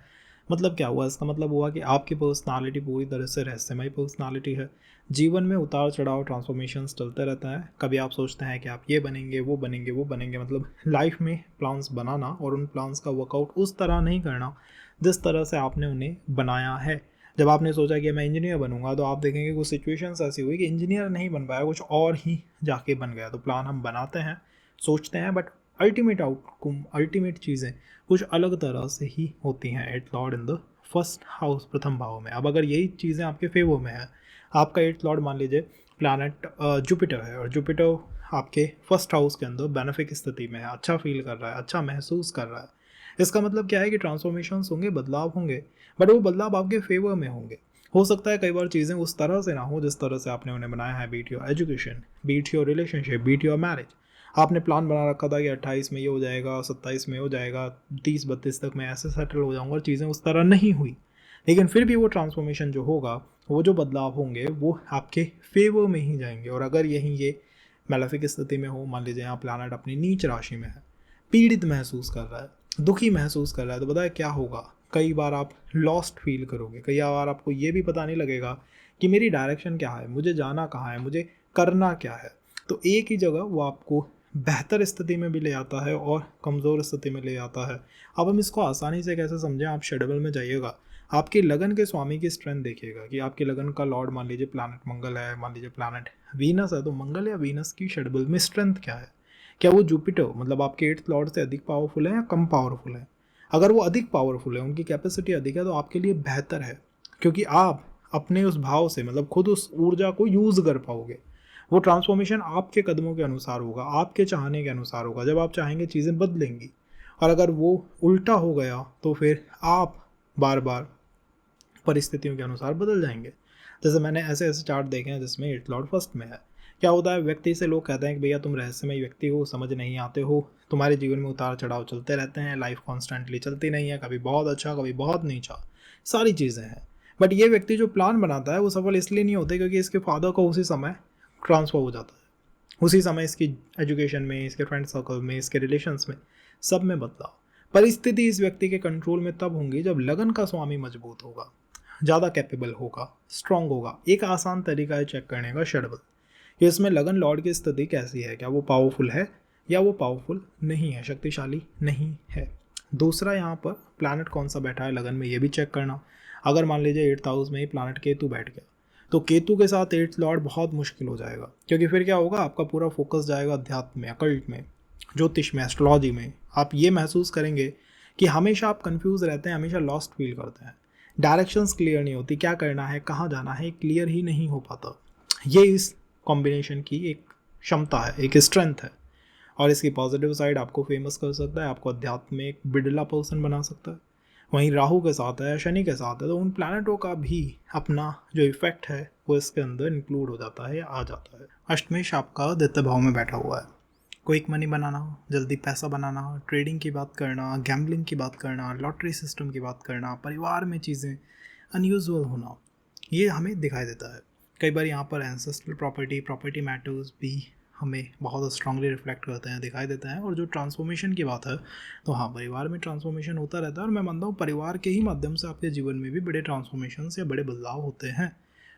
मतलब क्या हुआ? इसका मतलब हुआ कि आपकी पर्सनालिटी पूरी तरह से रहस्यमय पर्सनालिटी है। जीवन में उतार चढ़ाव, ट्रांसफॉर्मेशंस चलते रहता है। कभी आप सोचते हैं कि आप ये बनेंगे, वो बनेंगे, वो बनेंगे, मतलब लाइफ में प्लान्स बनाना और उन प्लान्स का वर्कआउट उस तरह नहीं करना जिस तरह से आपने उन्हें बनाया है। जब आपने सोचा कि मैं इंजीनियर बनूंगा तो आप देखेंगे कुछ सिचुएशंस ऐसी हुई कि इंजीनियर नहीं बन पाया, कुछ और ही जाके बन गया। तो प्लान हम बनाते हैं, सोचते हैं, बट अल्टीमेट आउटकम, अल्टीमेट चीज़ें कुछ अलग तरह से ही होती हैं। 8th Lord in the first house, प्रथम भाव में। अब अगर यही चीज़ें आपके फेवर में है, आपका 8th लॉर्ड मान लीजिए प्लैनेट जुपिटर है और जुपिटर आपके फर्स्ट हाउस के अंदर बेनिफिक स्थिति में है, अच्छा फील कर रहा है, अच्छा महसूस कर रहा है, इसका मतलब क्या है कि ट्रांसफॉर्मेशंस होंगे, बदलाव होंगे, बट वो बदलाव आपके फेवर में होंगे। हो सकता है कई बार चीज़ें उस तरह से ना हो जिस तरह से आपने उन्हें बनाया है, beat your education, beat your relationship, beat your marriage. आपने प्लान बना रखा था कि 28 में ये हो जाएगा, 27 में हो जाएगा, 30-32 तक मैं ऐसे सेटल हो जाऊंगा, और चीज़ें उस तरह नहीं हुई। लेकिन फिर भी वो ट्रांसफॉर्मेशन जो होगा, वो जो बदलाव होंगे, वो आपके फेवर में ही जाएंगे। और अगर यहीं ये मैलेफिक स्थिति में हो, मान लीजिए यहाँ प्लानट अपनी नीच राशि में है, पीड़ित महसूस कर रहा है, दुखी महसूस कर रहा है, तो बताए क्या होगा? कई बार आप लॉस्ट फील करोगे, कई बार आपको ये भी पता नहीं लगेगा कि मेरी डायरेक्शन क्या है, मुझे जाना कहाँ है, मुझे करना क्या है। तो एक ही जगह वो आपको बेहतर स्थिति में भी ले आता है और कमज़ोर स्थिति में ले आता है। अब हम इसको आसानी से कैसे समझें? आप शेड्यूल में जाइएगा, आपके लगन के स्वामी की स्ट्रेंथ देखिएगा कि आपके लगन का लॉर्ड मान लीजिए प्लैनेट मंगल है, मान लीजिए प्लैनेट वीनस है, तो मंगल या वीनस की शेड्यूल में स्ट्रेंथ क्या है? क्या वो जुपिटर मतलब आपके 8th लॉर्ड से अधिक पावरफुल है या कम पावरफुल है? अगर वो अधिक पावरफुल है, उनकी कैपेसिटी अधिक है, तो आपके लिए बेहतर है, क्योंकि आप अपने उस भाव से मतलब खुद उस ऊर्जा को यूज़ कर पाओगे। वो ट्रांसफॉर्मेशन आपके कदमों के अनुसार होगा, आपके चाहने के अनुसार होगा। जब आप चाहेंगे चीज़ें बदलेंगी, और अगर वो उल्टा हो गया तो फिर आप बार बार परिस्थितियों के अनुसार बदल जाएंगे। जैसे मैंने ऐसे ऐसे चार्ट देखे हैं जिसमें 8th लॉर्ड फर्स्ट में है। क्या होता है, व्यक्ति से लोग कहते हैं कि भैया तुम रहस्यमय व्यक्ति हो, समझ नहीं आते हो, तुम्हारे जीवन में उतार चढ़ाव चलते रहते हैं, लाइफ कॉन्स्टेंटली चलती नहीं है, कभी बहुत अच्छा, कभी बहुत नीचा, सारी चीज़ें हैं। बट ये व्यक्ति जो प्लान बनाता है वो सफल इसलिए नहीं होते क्योंकि इसके फादर को उसी समय ट्रांसफर हो जाता है, उसी समय इसकी एजुकेशन में, इसके फ्रेंड सर्कल में, इसके रिलेशंस में, सब में बदलाव। परिस्थिति इस व्यक्ति के कंट्रोल में तब होंगी जब लगन का स्वामी मजबूत होगा, ज़्यादा कैपेबल होगा, स्ट्रांग होगा। एक आसान तरीका है चेक करने का षडबल, कि इसमें लगन लॉर्ड की स्थिति कैसी है, क्या वो पावरफुल है या वो पावरफुल नहीं है, शक्तिशाली नहीं है। दूसरा, यहाँ पर प्लैनेट कौन सा बैठा है लगन में, ये भी चेक करना। अगर मान लीजिए 8th हाउस में ही प्लैनेट केतु बैठ गया तो केतु के साथ 8th लॉर्ड बहुत मुश्किल हो जाएगा, क्योंकि फिर क्या होगा, आपका पूरा फोकस जाएगा अध्यात्म में, अकल्ट में, ज्योतिष में, एस्ट्रोलॉजी में। आप ये महसूस करेंगे कि हमेशा आप कंफ्यूज रहते हैं, हमेशा लॉस्ट फील करते हैं, डायरेक्शंस क्लियर नहीं होती, क्या करना है, कहाँ जाना है, क्लियर ही नहीं हो पाता। ये इस कॉम्बिनेशन की एक क्षमता है, एक स्ट्रेंथ है, और इसकी पॉजिटिव साइड आपको फेमस कर सकता है, आपको अध्यात्म में एक बिरला पर्सन बना सकता है। वहीं राहु के साथ है, शनि के साथ है, तो उन प्लैनेटों का भी अपना जो इफेक्ट है वो इसके अंदर इंक्लूड हो जाता है या आ जाता है। अष्टमेश आपका द्वितीय भाव में बैठा हुआ है। क्विक मनी बनाना, जल्दी पैसा बनाना, ट्रेडिंग की बात करना, गैम्बलिंग की बात करना, लॉटरी सिस्टम की बात करना, परिवार में चीज़ें अनयूजुअल होना, ये हमें दिखाई देता है। कई बार यहाँ पर एंसेस्ट्रल प्रॉपर्टी मैटर्स भी हमें बहुत स्ट्रांगली रिफ्लेक्ट करते हैं, दिखाई देते हैं। और जो ट्रांसफॉर्मेशन की बात है, तो हाँ, परिवार में ट्रांसफॉर्मेशन होता रहता है, और मैं मानता हूँ परिवार के ही माध्यम से आपके जीवन में भी बड़े ट्रांसफॉर्मेशन या बड़े बदलाव होते हैं।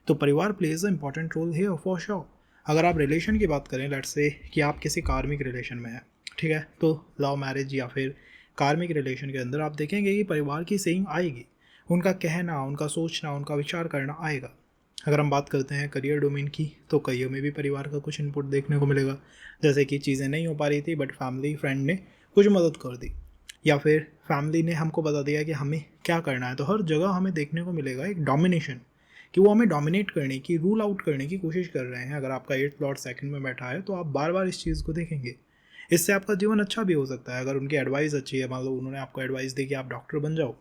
तो परिवार प्लेज अ इंपॉर्टेंट रोल है फॉर श्योर। अगर आप रिलेशन की बात करें, लेट्स से कि आप किसी कार्मिक रिलेशन में हैं, ठीक है, तो लव मैरिज या फिर कार्मिक रिलेशन के अंदर आप देखेंगे कि परिवार की सेइंग आएगी, उनका कहना, उनका सोचना, उनका विचार करना आएगा। अगर हम बात करते हैं करियर डोमेन की, तो करियर में भी परिवार का कुछ इनपुट देखने को मिलेगा, जैसे कि चीज़ें नहीं हो पा रही थी बट फैमिली फ्रेंड ने कुछ मदद कर दी, या फिर फैमिली ने हमको बता दिया कि हमें क्या करना है। तो हर जगह हमें देखने को मिलेगा एक डोमिनेशन, कि वो हमें डोमिनेट करने की, रूल आउट करने की कोशिश कर रहे हैं। अगर आपका 8th लॉर्ड सेकंड में बैठा है तो आप बार बार इस चीज़ को देखेंगे। इससे आपका जीवन अच्छा भी हो सकता है अगर उनकी एडवाइस अच्छी है। मान लो उन्होंने आपको एडवाइस दी कि आप डॉक्टर बन जाओ,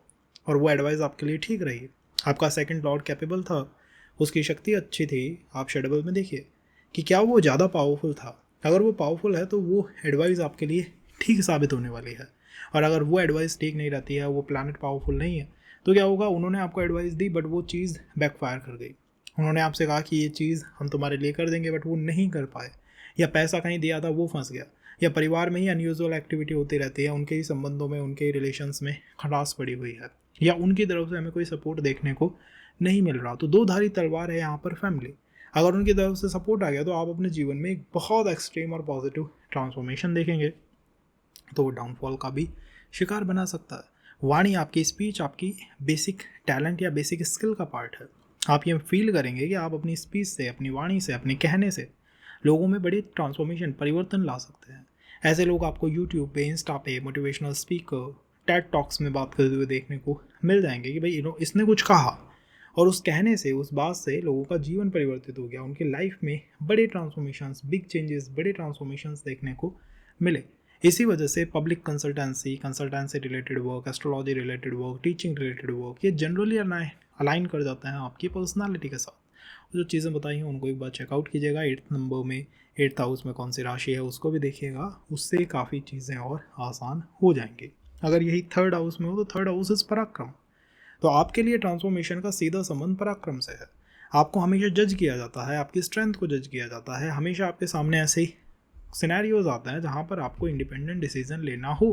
और वो एडवाइस आपके लिए ठीक रही, आपका सेकंड लॉर्ड कैपेबल था, उसकी शक्ति अच्छी थी, आप शेडबल में देखिए कि क्या वो ज़्यादा पावरफुल था। अगर वो पावरफुल है तो वो एडवाइस आपके लिए ठीक साबित होने वाली है, और अगर वो एडवाइस ठीक नहीं रहती है, वो प्लैनेट पावरफुल नहीं है, तो क्या होगा, उन्होंने आपको एडवाइस दी बट वो चीज़ बैकफायर कर गई। उन्होंने आपसे कहा कि ये चीज़ हम तुम्हारे लिए कर देंगे बट वो नहीं कर पाए, या पैसा कहीं दिया था वो फंस गया, या परिवार में ही अनयूजुअल एक्टिविटी होती रहती है, उनके ही संबंधों में, उनके ही रिलेशंस में खटास पड़ी हुई है, या उनकी तरफ से हमें कोई सपोर्ट देखने को नहीं मिल रहा। तो दो धारी तलवार है यहाँ पर फैमिली। अगर उनकी तरफ से सपोर्ट आ गया तो आप अपने जीवन में एक बहुत एक्सट्रीम और पॉजिटिव ट्रांसफॉर्मेशन देखेंगे, तो वो डाउनफॉल का भी शिकार बना सकता है। वाणी, आपकी स्पीच आपकी बेसिक टैलेंट या बेसिक स्किल का पार्ट है। आप ये फील करेंगे कि आप अपनी स्पीच से, अपनी वाणी से, अपने कहने से लोगों में बड़ी ट्रांसफॉर्मेशन, परिवर्तन ला सकते हैं। ऐसे लोग आपको यूट्यूब पे, इंस्टा पे, मोटिवेशनल स्पीकर, टेड टॉक्स में बात करते हुए देखने को मिल जाएंगे कि भाई इसने कुछ कहा, और उस कहने से, उस बात से लोगों का जीवन परिवर्तित हो गया, उनकी लाइफ में बड़े ट्रांसफॉर्मेशंस, बिग चेंजेस, बड़े ट्रांसफॉर्मेशंस देखने को मिले। इसी वजह से public consultancy related work, astrology related work, teaching related work, ये जनरली अलाइन कर जाते हैं आपकी पर्सनालिटी के साथ। जो चीज़ें बताई हैं उनको एक बार चेकआउट कीजिएगा। 8th नंबर में, 8th हाउस में कौन सी राशि है उसको भी देखिएगा, उससे काफ़ी चीज़ें और आसान हो जाएंगी। अगर यही 3rd हाउस में हो तो 3rd हाउस इज पराक्रम। तो आपके लिए ट्रांसफॉर्मेशन का सीधा संबंध पराक्रम से है। आपको हमेशा जज किया जाता है, आपकी स्ट्रेंथ को जज किया जाता है। हमेशा आपके सामने ऐसे ही सिनेरियोज आते हैं जहाँ पर आपको इंडिपेंडेंट डिसीजन लेना हो।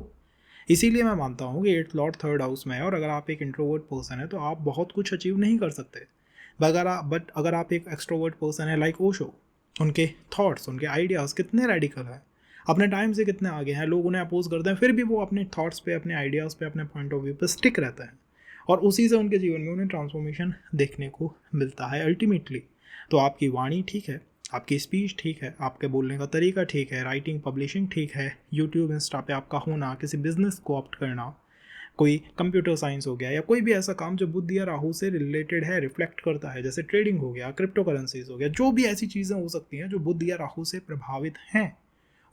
इसीलिए मैं मानता हूँ कि 8th लॉर्ड 3rd हाउस में है, और अगर आप एक इंट्रोवर्ट पर्सन है तो आप बहुत कुछ अचीव नहीं कर सकते। बट अगर आप एक एक्सट्रोवर्ट पर्सन है लाइक ओशो, उनके थॉट्स, उनके आइडियाज़ कितने रेडिकल हैं, अपने टाइम से कितने आगे हैं, लोग उन्हें अपोज करते हैं, फिर भी वो अपने थॉट्स पे, अपने आइडियाज़ पे, अपने पॉइंट ऑफ व्यू पे स्टिक रहते हैं, और उसी से उनके जीवन में उन्हें ट्रांसफॉर्मेशन देखने को मिलता है अल्टीमेटली। तो आपकी वाणी ठीक है, आपकी स्पीच ठीक है, आपके बोलने का तरीका ठीक है, राइटिंग पब्लिशिंग ठीक है, यूट्यूब इंस्टा पे आपका होना, किसी बिजनेस को ऑप्ट करना, कोई कंप्यूटर साइंस हो गया, या कोई भी ऐसा काम जो बुध या राहु से रिलेटेड है, रिफ्लेक्ट करता है, जैसे ट्रेडिंग हो गया, क्रिप्टो करेंसीज हो गया, जो भी ऐसी चीज़ें हो सकती हैं जो बुध या राहु से प्रभावित हैं,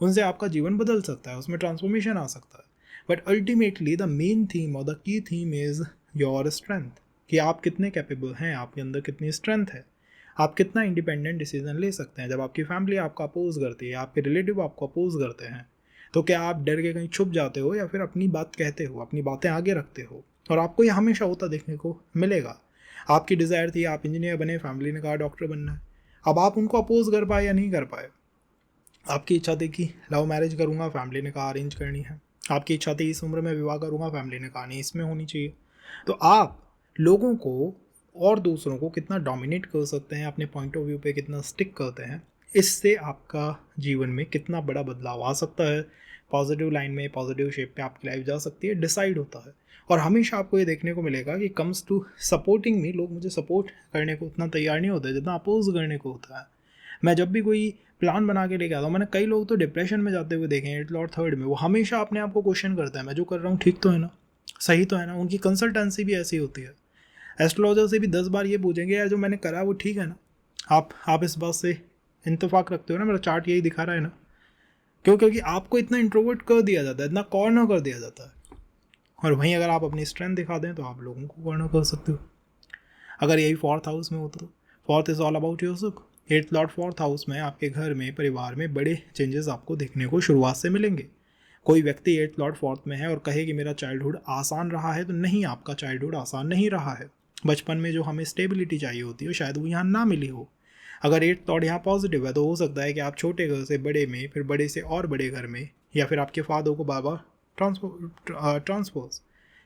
उनसे आपका जीवन बदल सकता है, उसमें ट्रांसफॉर्मेशन आ सकता है। But ultimately the main theme और the key theme is your strength, कि आप कितने कैपेबल हैं, आपके अंदर कितनी स्ट्रेंथ है, आप कितना इंडिपेंडेंट डिसीजन ले सकते हैं। जब आपकी फैमिली आपको अपोज करती है, आपके रिलेटिव आपको अपोज करते हैं, तो क्या आप डर के कहीं छुप जाते हो, या फिर अपनी बात कहते हो, अपनी बातें आगे रखते हो? और आपको ये हमेशा होता देखने को मिलेगा। आपकी डिज़ायर थी आप इंजीनियर बने, फैमिली ने कहा डॉक्टर बनना है। अब आप उनको अपोज कर पाए या नहीं कर पाए। आपकी इच्छा थी कि लव मैरिज करूँगा, फैमिली ने कहा अरेंज करनी है। आपकी इच्छा थी इस उम्र में विवाह करूँगा, फैमिली ने कहा नहीं इसमें होनी चाहिए। तो आप लोगों को और दूसरों को कितना डोमिनेट कर सकते हैं, अपने पॉइंट ऑफ व्यू पे कितना स्टिक करते हैं, इससे आपका जीवन में कितना बड़ा बदलाव आ सकता है, पॉजिटिव लाइन में पॉजिटिव शेप पे आपकी लाइफ जा सकती है, डिसाइड होता है। और हमेशा आपको ये देखने को मिलेगा कि कम्स टू सपोर्टिंग मी, लोग मुझे सपोर्ट करने को उतना तैयार नहीं होते जितना अपोज करने को होता है। मैं जब भी कोई प्लान बना के लेके आता हूँ, मैंने कई लोग तो डिप्रेशन में जाते हुए देखे हैं, 8 लॉर्ड थर्ड में, वो हमेशा अपने आप को क्वेश्चन करता है मैं जो कर रहा हूँ ठीक तो है ना, सही तो है ना। उनकी कंसल्टेंसी भी ऐसी होती है। एस्ट्रोलॉजर से भी 10 बार ये पूछेंगे यार जो मैंने करा वो ठीक है ना, आप इस बात से इत्तेफाक रखते हो ना, मेरा चार्ट यही दिखा रहा है ना। क्यों? क्योंकि आपको इतना इंट्रोवर्ट कर दिया जाता है, इतना कॉर्नर कर दिया जाता है। और वहीं अगर आप अपनी स्ट्रेंथ दिखा दें तो आप लोगों को कॉर्नर कर सकते हो। अगर यही 4th हाउस में होता तो 4th is all about your सुख। 8th लॉर्ड 4th हाउस में आपके घर में, परिवार में बड़े चेंजेस आपको देखने को शुरुआत से मिलेंगे। कोई व्यक्ति 8th लॉर्ड 4th में है और कहे कि मेरा चाइल्डहुड आसान रहा है, तो नहीं, आपका चाइल्डहुड आसान नहीं रहा है। बचपन में जो हमें स्टेबिलिटी चाहिए होती है शायद वो यहाँ ना मिली हो। अगर 8th लॉर्ड यहाँ पॉजिटिव है तो हो सकता है कि आप छोटे घर से बड़े में, फिर बड़े से और बड़े घर में, या फिर आपके फादर को बाबा ट्रांसफर्स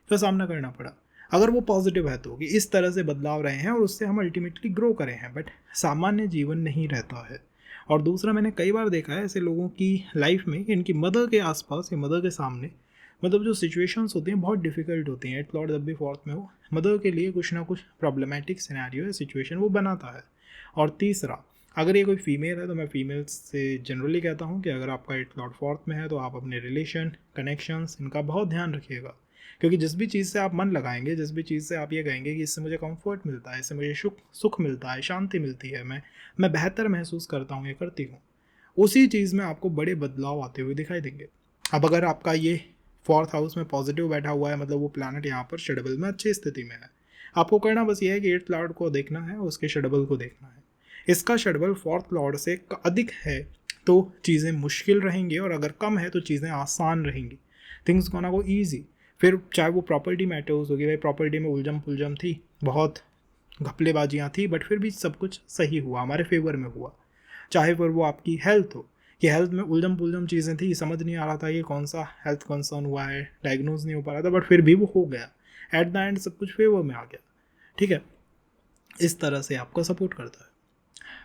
का सामना करना पड़ा। अगर वो पॉजिटिव है तो कि इस तरह से बदलाव रहे हैं और उससे हम अल्टीमेटली ग्रो करें हैं, बट सामान्य जीवन नहीं रहता है। और दूसरा, मैंने कई बार देखा है ऐसे लोगों की लाइफ में कि इनकी मदर के आसपास या मदर के सामने, मतलब जो सिचुएशंस होती हैं बहुत डिफिकल्ट होती हैं। 8th लॉर्ड जब भी 4th में हो, मदर के लिए कुछ ना कुछ प्रॉब्लमेटिक सिनेरियो या सिचुएशन वो बनाता है। और तीसरा, अगर ये कोई फीमेल है तो मैं फीमेल से जनरली कहता हूँ कि अगर आपका 8th लॉर्ड 4th में है तो आप अपने रिलेशन, कनेक्शंस, इनका बहुत ध्यान रखिएगा। क्योंकि जिस भी चीज़ से आप मन लगाएंगे, जिस भी चीज़ से आप ये कहेंगे कि इससे मुझे कंफर्ट मिलता है, इससे मुझे सुख मिलता है, शांति मिलती है, मैं बेहतर महसूस करता हूँ, ये करती हूँ, उसी चीज़ में आपको बड़े बदलाव आते हुए दिखाई देंगे। अब अगर आपका ये 4th हाउस में पॉजिटिव बैठा हुआ है, मतलब वो प्लैनेट यहाँ पर शेड्यूल में अच्छी स्थिति में है, आपको करना बस ये है कि 8th लॉर्ड को देखना है, उसके शेड्यूल को देखना है। इसका शेड्यूल 4th लॉर्ड से अधिक है तो चीज़ें मुश्किल रहेंगी, और अगर कम है तो चीज़ें आसान रहेंगी। Things gonna go easy. फिर चाहे वो प्रॉपर्टी मैटर्स होगी, भाई प्रॉपर्टी में उलझम पुलझम थी, बहुत घपलेबाजियाँ थी, बट फिर भी सब कुछ सही हुआ, हमारे फेवर में हुआ। चाहे फिर वो आपकी हेल्थ हो, कि हेल्थ में उलझम पुलझम चीज़ें थी, समझ नहीं आ रहा था ये कौन सा हेल्थ कंसर्न हुआ है, डायग्नोज नहीं हो पा रहा था, बट फिर भी वो हो गया, एट द एंड सब कुछ फेवर में आ गया। ठीक है, इस तरह से आपको सपोर्ट करता है,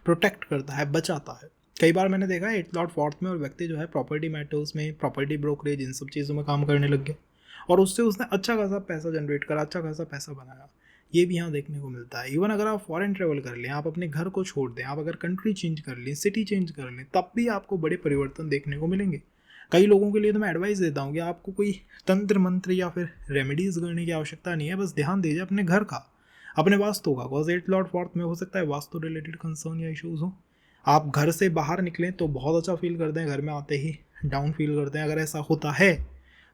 प्रोटेक्ट करता है, बचाता है। कई बार मैंने देखा है 8th लॉर्ड 4th में और व्यक्ति जो है प्रॉपर्टी मैटर्स में, प्रॉपर्टी ब्रोकरेज, इन सब चीज़ों में काम करने लग गया और उससे उसने अच्छा खासा पैसा जनरेट करा, अच्छा खासा पैसा बनाया। ये भी यहाँ देखने को मिलता है। इवन अगर आप फॉरेन ट्रेवल कर लें, आप अपने घर को छोड़ दें, आप अगर कंट्री चेंज कर लें, सिटी चेंज कर लें, तब भी आपको बड़े परिवर्तन देखने को मिलेंगे। कई लोगों के लिए तो मैं एडवाइस देता हूँ कि आपको कोई तंत्र मंत्र या फिर रेमेडीज़ करने की आवश्यकता नहीं है, बस ध्यान दीजिए अपने घर का, अपने वास्तु का। बिकॉज 8th लॉर्ड 4th में हो सकता है वास्तु रिलेटेड कंसर्न या इशूज़ हो। आप घर से बाहर निकलें तो बहुत अच्छा फील करते हैं, घर में आते ही डाउन फील करते हैं। अगर ऐसा होता है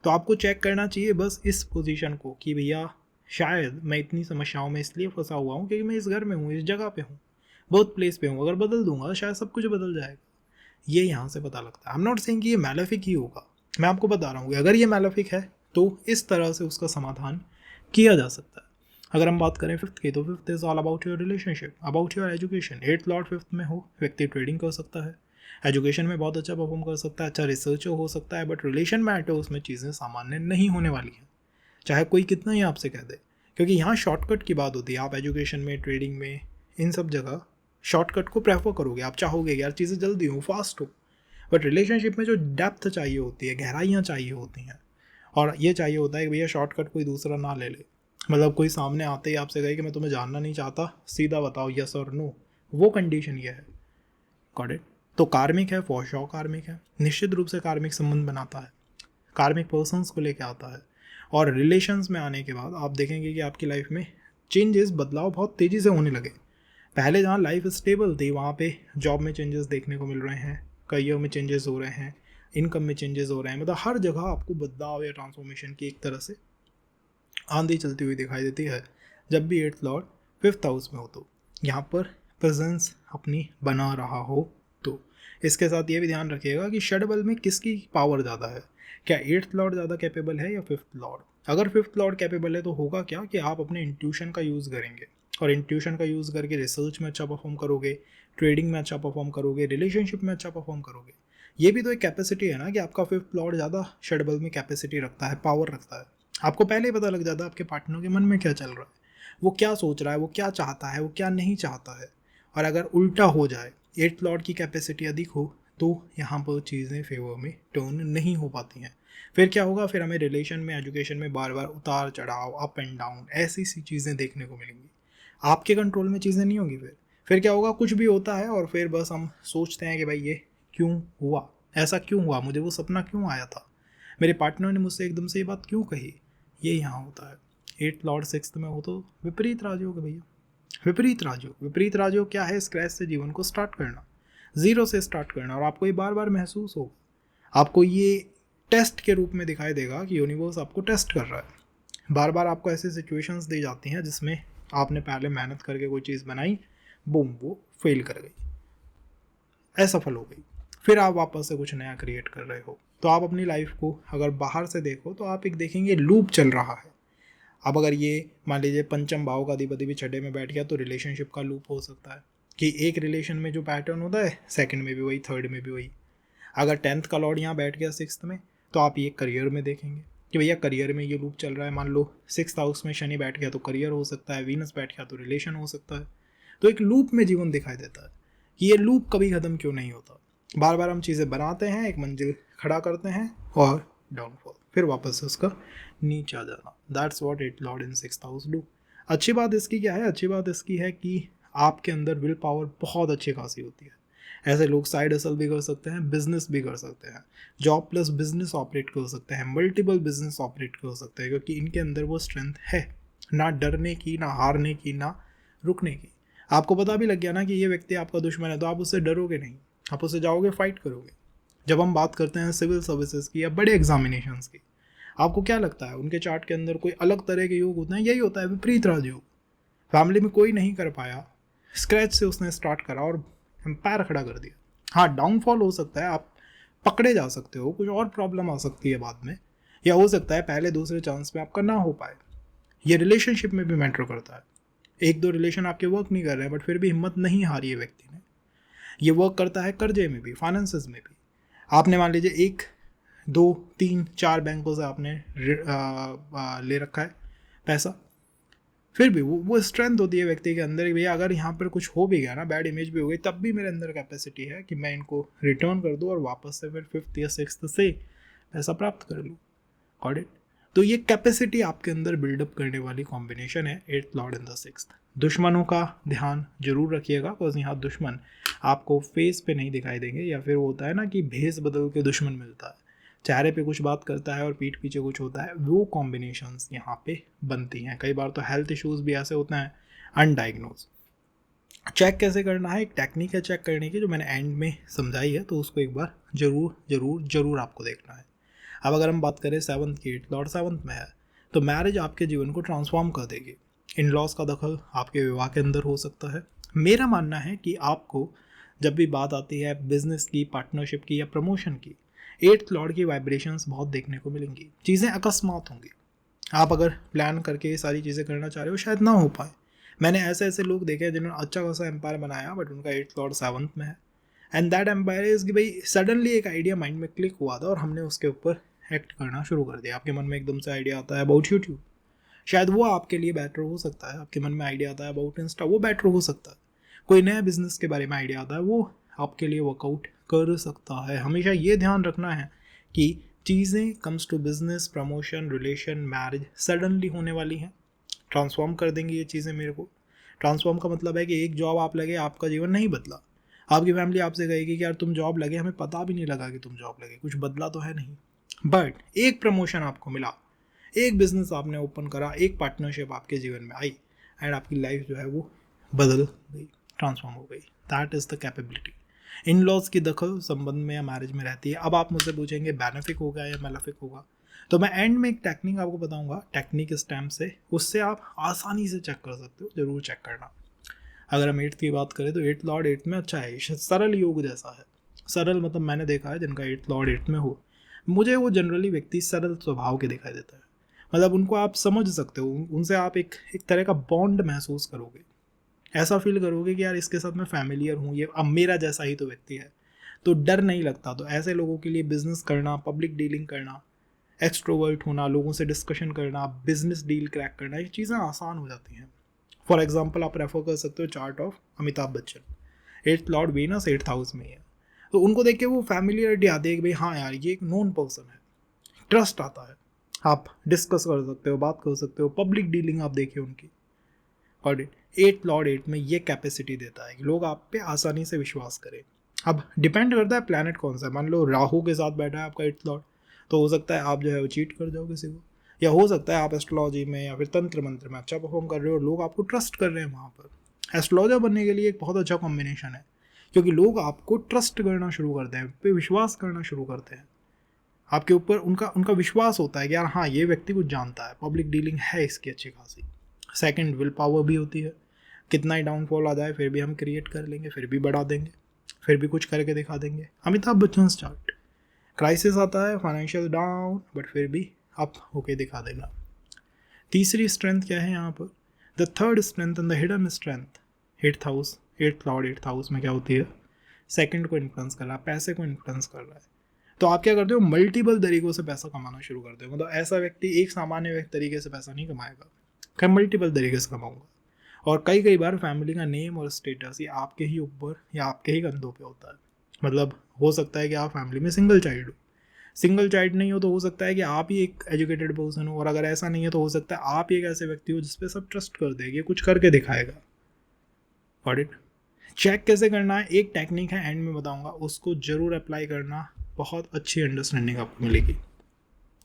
तो आपको चेक करना चाहिए बस इस पोजीशन को कि भैया शायद मैं इतनी समस्याओं में इसलिए फंसा हुआ हूँ क्योंकि मैं इस घर में हूँ, इस जगह पे हूँ, बर्थ प्लेस पे हूँ। अगर बदल दूंगा तो शायद सब कुछ बदल जाएगा। ये यहाँ से पता लगता है। आई एम नॉट सेइंग कि ये मैलेफिक ही होगा, मैं आपको बता रहा हूँ कि अगर ये मैलेफिक है तो इस तरह से उसका समाधान किया जा सकता है। अगर हम बात करें 5th की, तो 5th is all about your relationship, about your education. 8th Lord 5th में हो, व्यक्ति ट्रेडिंग कर सकता है, एजुकेशन में बहुत अच्छा परफॉर्म कर सकता है, अच्छा रिसर्चर हो सकता है, बट रिलेशन मैटर उसमें चीज़ें सामान्य नहीं होने वाली हैं, चाहे कोई कितना ही आपसे कह दे। क्योंकि यहाँ शॉर्टकट की बात होती है। आप एजुकेशन में, ट्रेडिंग में, इन सब जगह शॉर्टकट को प्रेफर करोगे, आप चाहोगे यार चीज़ें जल्दी हो, फास्ट हो। बट रिलेशनशिप में जो डेप्थ चाहिए होती है, गहराइयाँ चाहिए होती हैं, और ये चाहिए होता है कि भैया शॉर्टकट कोई दूसरा ना ले ले। मतलब कोई सामने आते ही आपसे कहे कि मैं तुम्हें जानना नहीं चाहता, सीधा बताओ यस और नो, वो कंडीशन ये है। Got it? तो कार्मिक है, फॉर श्योर कार्मिक है, निश्चित रूप से कार्मिक संबंध बनाता है, कार्मिक पर्सन्स को लेकर आता है। और रिलेशंस में आने के बाद आप देखेंगे कि आपकी लाइफ में चेंजेस, बदलाव बहुत तेज़ी से होने लगे। पहले जहाँ लाइफ स्टेबल थी वहाँ पे जॉब में चेंजेस देखने को मिल रहे हैं, करियर में चेंजेस हो रहे हैं, इनकम में चेंजेस हो रहे हैं। मतलब हर जगह आपको बदलाव या ट्रांसफॉर्मेशन की एक तरह से आंधी चलती हुई दिखाई देती है। जब भी 8th लॉर्ड 5th हाउस में हो तो यहाँ पर प्रेजेंस अपनी बना रहा हो तो इसके साथ ये भी ध्यान रखिएगा कि शेड्यूल में किसकी पावर ज़्यादा है, क्या 8th लॉर्ड ज़्यादा कैपेबल है या 5th लॉर्ड। अगर 5th लॉर्ड कैपेबल है तो होगा क्या कि आप अपने इंट्यूशन का यूज़ करेंगे, और इंट्यूशन का यूज़ करके रिसर्च में अच्छा परफॉर्म करोगे, ट्रेडिंग में अच्छा परफॉर्म करोगे, रिलेशनशिप में अच्छा परफॉर्म करोगे। ये भी तो एक कैपेसिटी है ना कि आपका फिफ्थ लॉर्ड ज़्यादा षड्बल में कैपेसिटी रखता है, पावर रखता है। आपको पहले ही पता लग जाता है आपके पार्टनर के मन में क्या चल रहा है, वो क्या सोच रहा है, वो क्या चाहता है, वो क्या नहीं चाहता है। और अगर उल्टा हो जाए, एट्थ लॉर्ड की कैपेसिटी अधिक हो, तो यहाँ पर चीज़ें फेवर में टर्न नहीं हो पाती हैं। फिर क्या होगा, फिर हमें रिलेशन में, एजुकेशन में बार बार उतार चढ़ाव, अप एंड डाउन, ऐसी सी चीज़ें देखने को मिलेंगी। आपके कंट्रोल में चीज़ें नहीं होंगी। फिर क्या होगा, कुछ भी होता है और फिर बस हम सोचते हैं कि भाई ये क्यों हुआ, ऐसा क्यों हुआ, मुझे वो सपना क्यों आया था, मेरे पार्टनर ने मुझसे एकदम से ये बात क्यों कही। ये यहाँ होता है। एट लॉर्ड सिक्स्थ में हो तो विपरीत राजयोग भैया, विपरीत राजयोग। विपरीत राजयोग क्या है, स्क्रैच से जीवन को स्टार्ट करना, ज़ीरो से स्टार्ट करना। और आपको ये बार बार महसूस होगा, आपको ये टेस्ट के रूप में दिखाई देगा कि यूनिवर्स आपको टेस्ट कर रहा है। बार बार आपको ऐसी सिचुएशंस दी जाती हैं जिसमें आपने पहले मेहनत करके कोई चीज़ बनाई, बूम, वो फेल कर गई, असफल हो गई। फिर आप वापस से कुछ नया क्रिएट कर रहे हो। तो आप अपनी लाइफ को अगर बाहर से देखो तो आप एक देखेंगे लूप चल रहा है। अब अगर ये मान लीजिए पंचम भाव का अधिपति भी छठे में बैठ गया तो रिलेशनशिप का लूप हो सकता है कि एक रिलेशन में जो पैटर्न होता है सेकंड में भी वही, थर्ड में भी वही। अगर 10th का लॉर्ड यहाँ बैठ गया 6th में तो आप ये करियर में देखेंगे कि भैया करियर में ये लूप चल रहा है। मान लो 6th हाउस में शनि बैठ गया तो करियर हो सकता है, वीनस बैठ गया तो रिलेशन हो सकता है। तो एक लूप में जीवन दिखाई देता है कि ये लूप कभी ख़त्म क्यों नहीं होता। बार बार हम चीज़ें बनाते हैं, एक मंजिल खड़ा करते हैं और डाउनफॉल, फिर वापस से उसका नीचे आ जाना। That's what eight lord in 6th house do. अच्छी बात इसकी क्या है, अच्छी बात इसकी है कि आपके अंदर विल पावर बहुत अच्छी खासी होती है। ऐसे लोग साइड हसल भी कर सकते हैं, बिजनेस भी कर सकते हैं, जॉब प्लस बिजनेस ऑपरेट कर सकते हैं, मल्टीपल बिजनेस ऑपरेट कर सकते हैं, क्योंकि इनके अंदर वो स्ट्रेंथ है, ना डरने की, ना हारने की, ना रुकने की। आपको पता भी लग गया ना कि ये व्यक्ति आपका दुश्मन है तो आप उससे डरोगे नहीं, आप उससे जाओगे, फाइट करोगे। जब हम बात करते हैं सिविल सर्विसेज की या बड़े एग्जामिनेशंस की, आपको क्या लगता है उनके चार्ट के अंदर कोई अलग तरह के योग होते हैं? यही होता है, विपरीत राजयोग। फैमिली में कोई नहीं कर पाया, स्क्रैच से उसने स्टार्ट करा और पैर खड़ा कर दिया। हाँ, डाउनफॉल हो सकता है, आप पकड़े जा सकते हो, कुछ और प्रॉब्लम आ सकती है बाद में, या हो सकता है पहले दूसरे चांस में आपका ना हो पाए। ये रिलेशनशिप में भी मैटर करता है। एक दो रिलेशन आपके वर्क नहीं कर रहे हैं बट फिर भी हिम्मत नहीं हारी है व्यक्ति ने। ये वर्क करता है कर्जे में भी, फाइनेंसेस में भी। आपने मान लीजिए 1 2 3 4 बैंकों से आपने ले रखा है पैसा, फिर भी वो स्ट्रेंथ होती है व्यक्ति के अंदर कि भैया अगर यहाँ पर कुछ हो भी गया ना, बैड इमेज भी हो गई, तब भी मेरे अंदर कैपेसिटी है कि मैं इनको रिटर्न कर दूँ और वापस से फिर 5th या 6th से पैसा प्राप्त कर लूँ। Got it? तो ये कैपेसिटी आपके अंदर बिल्डअप करने वाली कॉम्बिनेशन है 8th Lord in the 6th। दुश्मनों का ध्यान जरूर रखिएगा, बिकॉज यहाँ दुश्मन आपको फेस पे नहीं दिखाई देंगे, या फिर वो होता है ना कि भेस बदल के दुश्मन मिलता है, चेहरे पे कुछ बात करता है और पीठ पीछे कुछ होता है, वो कॉम्बिनेशंस यहाँ पे बनती हैं। कई बार तो हेल्थ इश्यूज भी ऐसे होते हैं अनडायग्नोज। चेक कैसे करना है, एक टेक्निक है चेक करने की जो मैंने एंड में समझाई है, तो उसको एक बार जरूर जरूर जरूर आपको देखना है। अब अगर हम बात करें 7th की, 8th लॉर्ड 7th में है, तो मैरिज आपके जीवन को ट्रांसफॉर्म कर देगी। इन लॉज का दखल आपके विवाह के अंदर हो सकता है। मेरा मानना है कि आपको जब भी बात आती है बिजनेस की, पार्टनरशिप की या प्रमोशन की, 8th लॉर्ड की वाइब्रेशंस बहुत देखने को मिलेंगी। चीज़ें अकस्मात होंगी। आप अगर प्लान करके ये सारी चीज़ें करना चाह रहे हो शायद ना हो पाए। मैंने ऐसे ऐसे लोग देखे हैं जिन्होंने अच्छा खासा एम्पायर बनाया बट उनका 8th लॉर्ड 7th में है, एंड दैट एम्पायर इज कि भाई सडनली एक आइडिया माइंड में क्लिक हुआ था और हमने उसके ऊपर एक्ट करना शुरू कर दिया। आपके मन में एकदम से आइडिया आता है अबाउट यूट्यूब, शायद वो आपके लिए बेटर हो सकता है। आपके मन में आइडिया आता है अबाउट इंस्टा, वो बेटर हो सकता है। कोई नया बिजनेस के बारे में आइडिया आता है, वो आपके लिए वर्कआउट कर सकता है। हमेशा ये ध्यान रखना है कि चीज़ें comes to business, promotion, relation, marriage suddenly होने वाली हैं, ट्रांसफॉर्म कर देंगी ये चीज़ें मेरे को। ट्रांसफॉर्म का मतलब है कि एक जॉब आप लगे, आपका जीवन नहीं बदला। आपकी फैमिली आपसे कहेगी कि यार तुम जॉब लगे, हमें पता भी नहीं लगा कि तुम जॉब लगे, कुछ बदला तो है नहीं। बट एक प्रमोशन आपको मिला, एक बिजनेस आपने ओपन करा, एक पार्टनरशिप आपके जीवन में आई, एंड आपकी लाइफ जो है वो बदल गई, ट्रांसफॉर्म हो गई। That is the capability. In laws की दखल संबंध में या मैरिज में रहती है। अब आप मुझसे पूछेंगे बेनिफिक होगा या मेलेफिक होगा, तो मैं एंड में एक टेक्निक आपको बताऊंगा, टेक्निक स्टैम्प से, उससे आप आसानी से चेक कर सकते हो, जरूर चेक करना। अगर हम 8th की बात करें तो 8th लॉर्ड 8th में अच्छा है, सरल योग जैसा है। सरल मतलब मैंने देखा है जिनका 8th लॉर्ड 8th में हो, मुझे वो जनरली व्यक्ति सरल स्वभाव के दिखाई देता है। मतलब उनको आप समझ सकते हो, उनसे आप एक तरह का बॉन्ड महसूस करोगे, ऐसा फील करोगे कि यार इसके साथ मैं फैमिलियर हूँ, ये अब मेरा जैसा ही तो व्यक्ति है, तो डर नहीं लगता। तो ऐसे लोगों के लिए बिजनेस करना, पब्लिक डीलिंग करना, एक्सट्रोवर्ट होना, लोगों से डिस्कशन करना, बिजनेस डील क्रैक करना, ये चीज़ें आसान हो जाती हैं। फॉर एग्जाम्पल आप रेफर कर सकते हो chart of Amitabh Bachchan, 8th Lord Venus 8th house में है, तो उनको देख के वो फैमिलियरिटी आती है कि भाई हाँ यार ये एक नोन पर्सन है, ट्रस्ट आता है, आप डिस्कस कर सकते हो, बात कर सकते हो, पब्लिक डीलिंग आप देखिए उनकी। और 8th लॉर्ड 8 में ये कैपेसिटी देता है कि लोग आप पे आसानी से विश्वास करें। अब डिपेंड करता है प्लैनेट कौन सा है, मान लो राहु के साथ बैठा है आपका 8th लॉर्ड, तो हो सकता है आप जो है वो चीट कर जाओ किसी को, या हो सकता है आप एस्ट्रोलॉजी में या फिर तंत्र मंत्र में अच्छा परफॉर्म कर रहे हो और लोग आपको ट्रस्ट कर रहे हैं वहाँ पर। एस्ट्रोलॉजर बनने के लिए एक बहुत अच्छा कॉम्बिनेशन है, क्योंकि लोग आपको ट्रस्ट करना शुरू करते हैं, पे विश्वास करना शुरू करते हैं, आपके ऊपर उनका उनका विश्वास होता है कि यार हाँ ये व्यक्ति कुछ जानता है, पब्लिक डीलिंग है इसकी अच्छी खासी। सेकंड, विल पावर भी होती है, कितना ही डाउनफॉल आ जाए फिर भी हम क्रिएट कर लेंगे, फिर भी बढ़ा देंगे, फिर भी कुछ करके दिखा देंगे। अमिताभ बच्चन चार्ट, क्राइसिस आता है, फाइनेंशियल डाउन, बट फिर भी अप होके दिखा देगा। तीसरी स्ट्रेंथ क्या है यहाँ पर, the third strength and the hidden strength, 8th house, 8th Lord 8th house में क्या होती है, सेकंड को इन्फ्लुएंस कर रहा है, पैसे को इन्फ्लुएंस कर रहा है। तो आप क्या करते हो, मल्टीपल तरीकों से पैसा कमाना शुरू करते हो। मतलब ऐसा व्यक्ति एक सामान्य तरीके से पैसा नहीं कमाएगा, क्या मल्टीपल तरीके से कमाऊंगा। और कई बार फैमिली का नेम और स्टेटस ये आपके ही ऊपर या आपके ही कंधों पे होता है। मतलब हो सकता है कि आप फैमिली में सिंगल चाइल्ड हो, सिंगल चाइल्ड नहीं हो तो हो सकता है कि आप ही एक एजुकेटेड पर्सन हो, और अगर ऐसा नहीं है तो हो सकता है आप ही एक ऐसे व्यक्ति हो जिसपे सब ट्रस्ट कर देंगे, कुछ करके दिखाएगा। ऑडिट चेक कैसे करना है, एक टेक्निक है, एंड में बताऊंगा, उसको जरूर अप्लाई करना, बहुत अच्छी अंडरस्टैंडिंग आपको मिलेगी।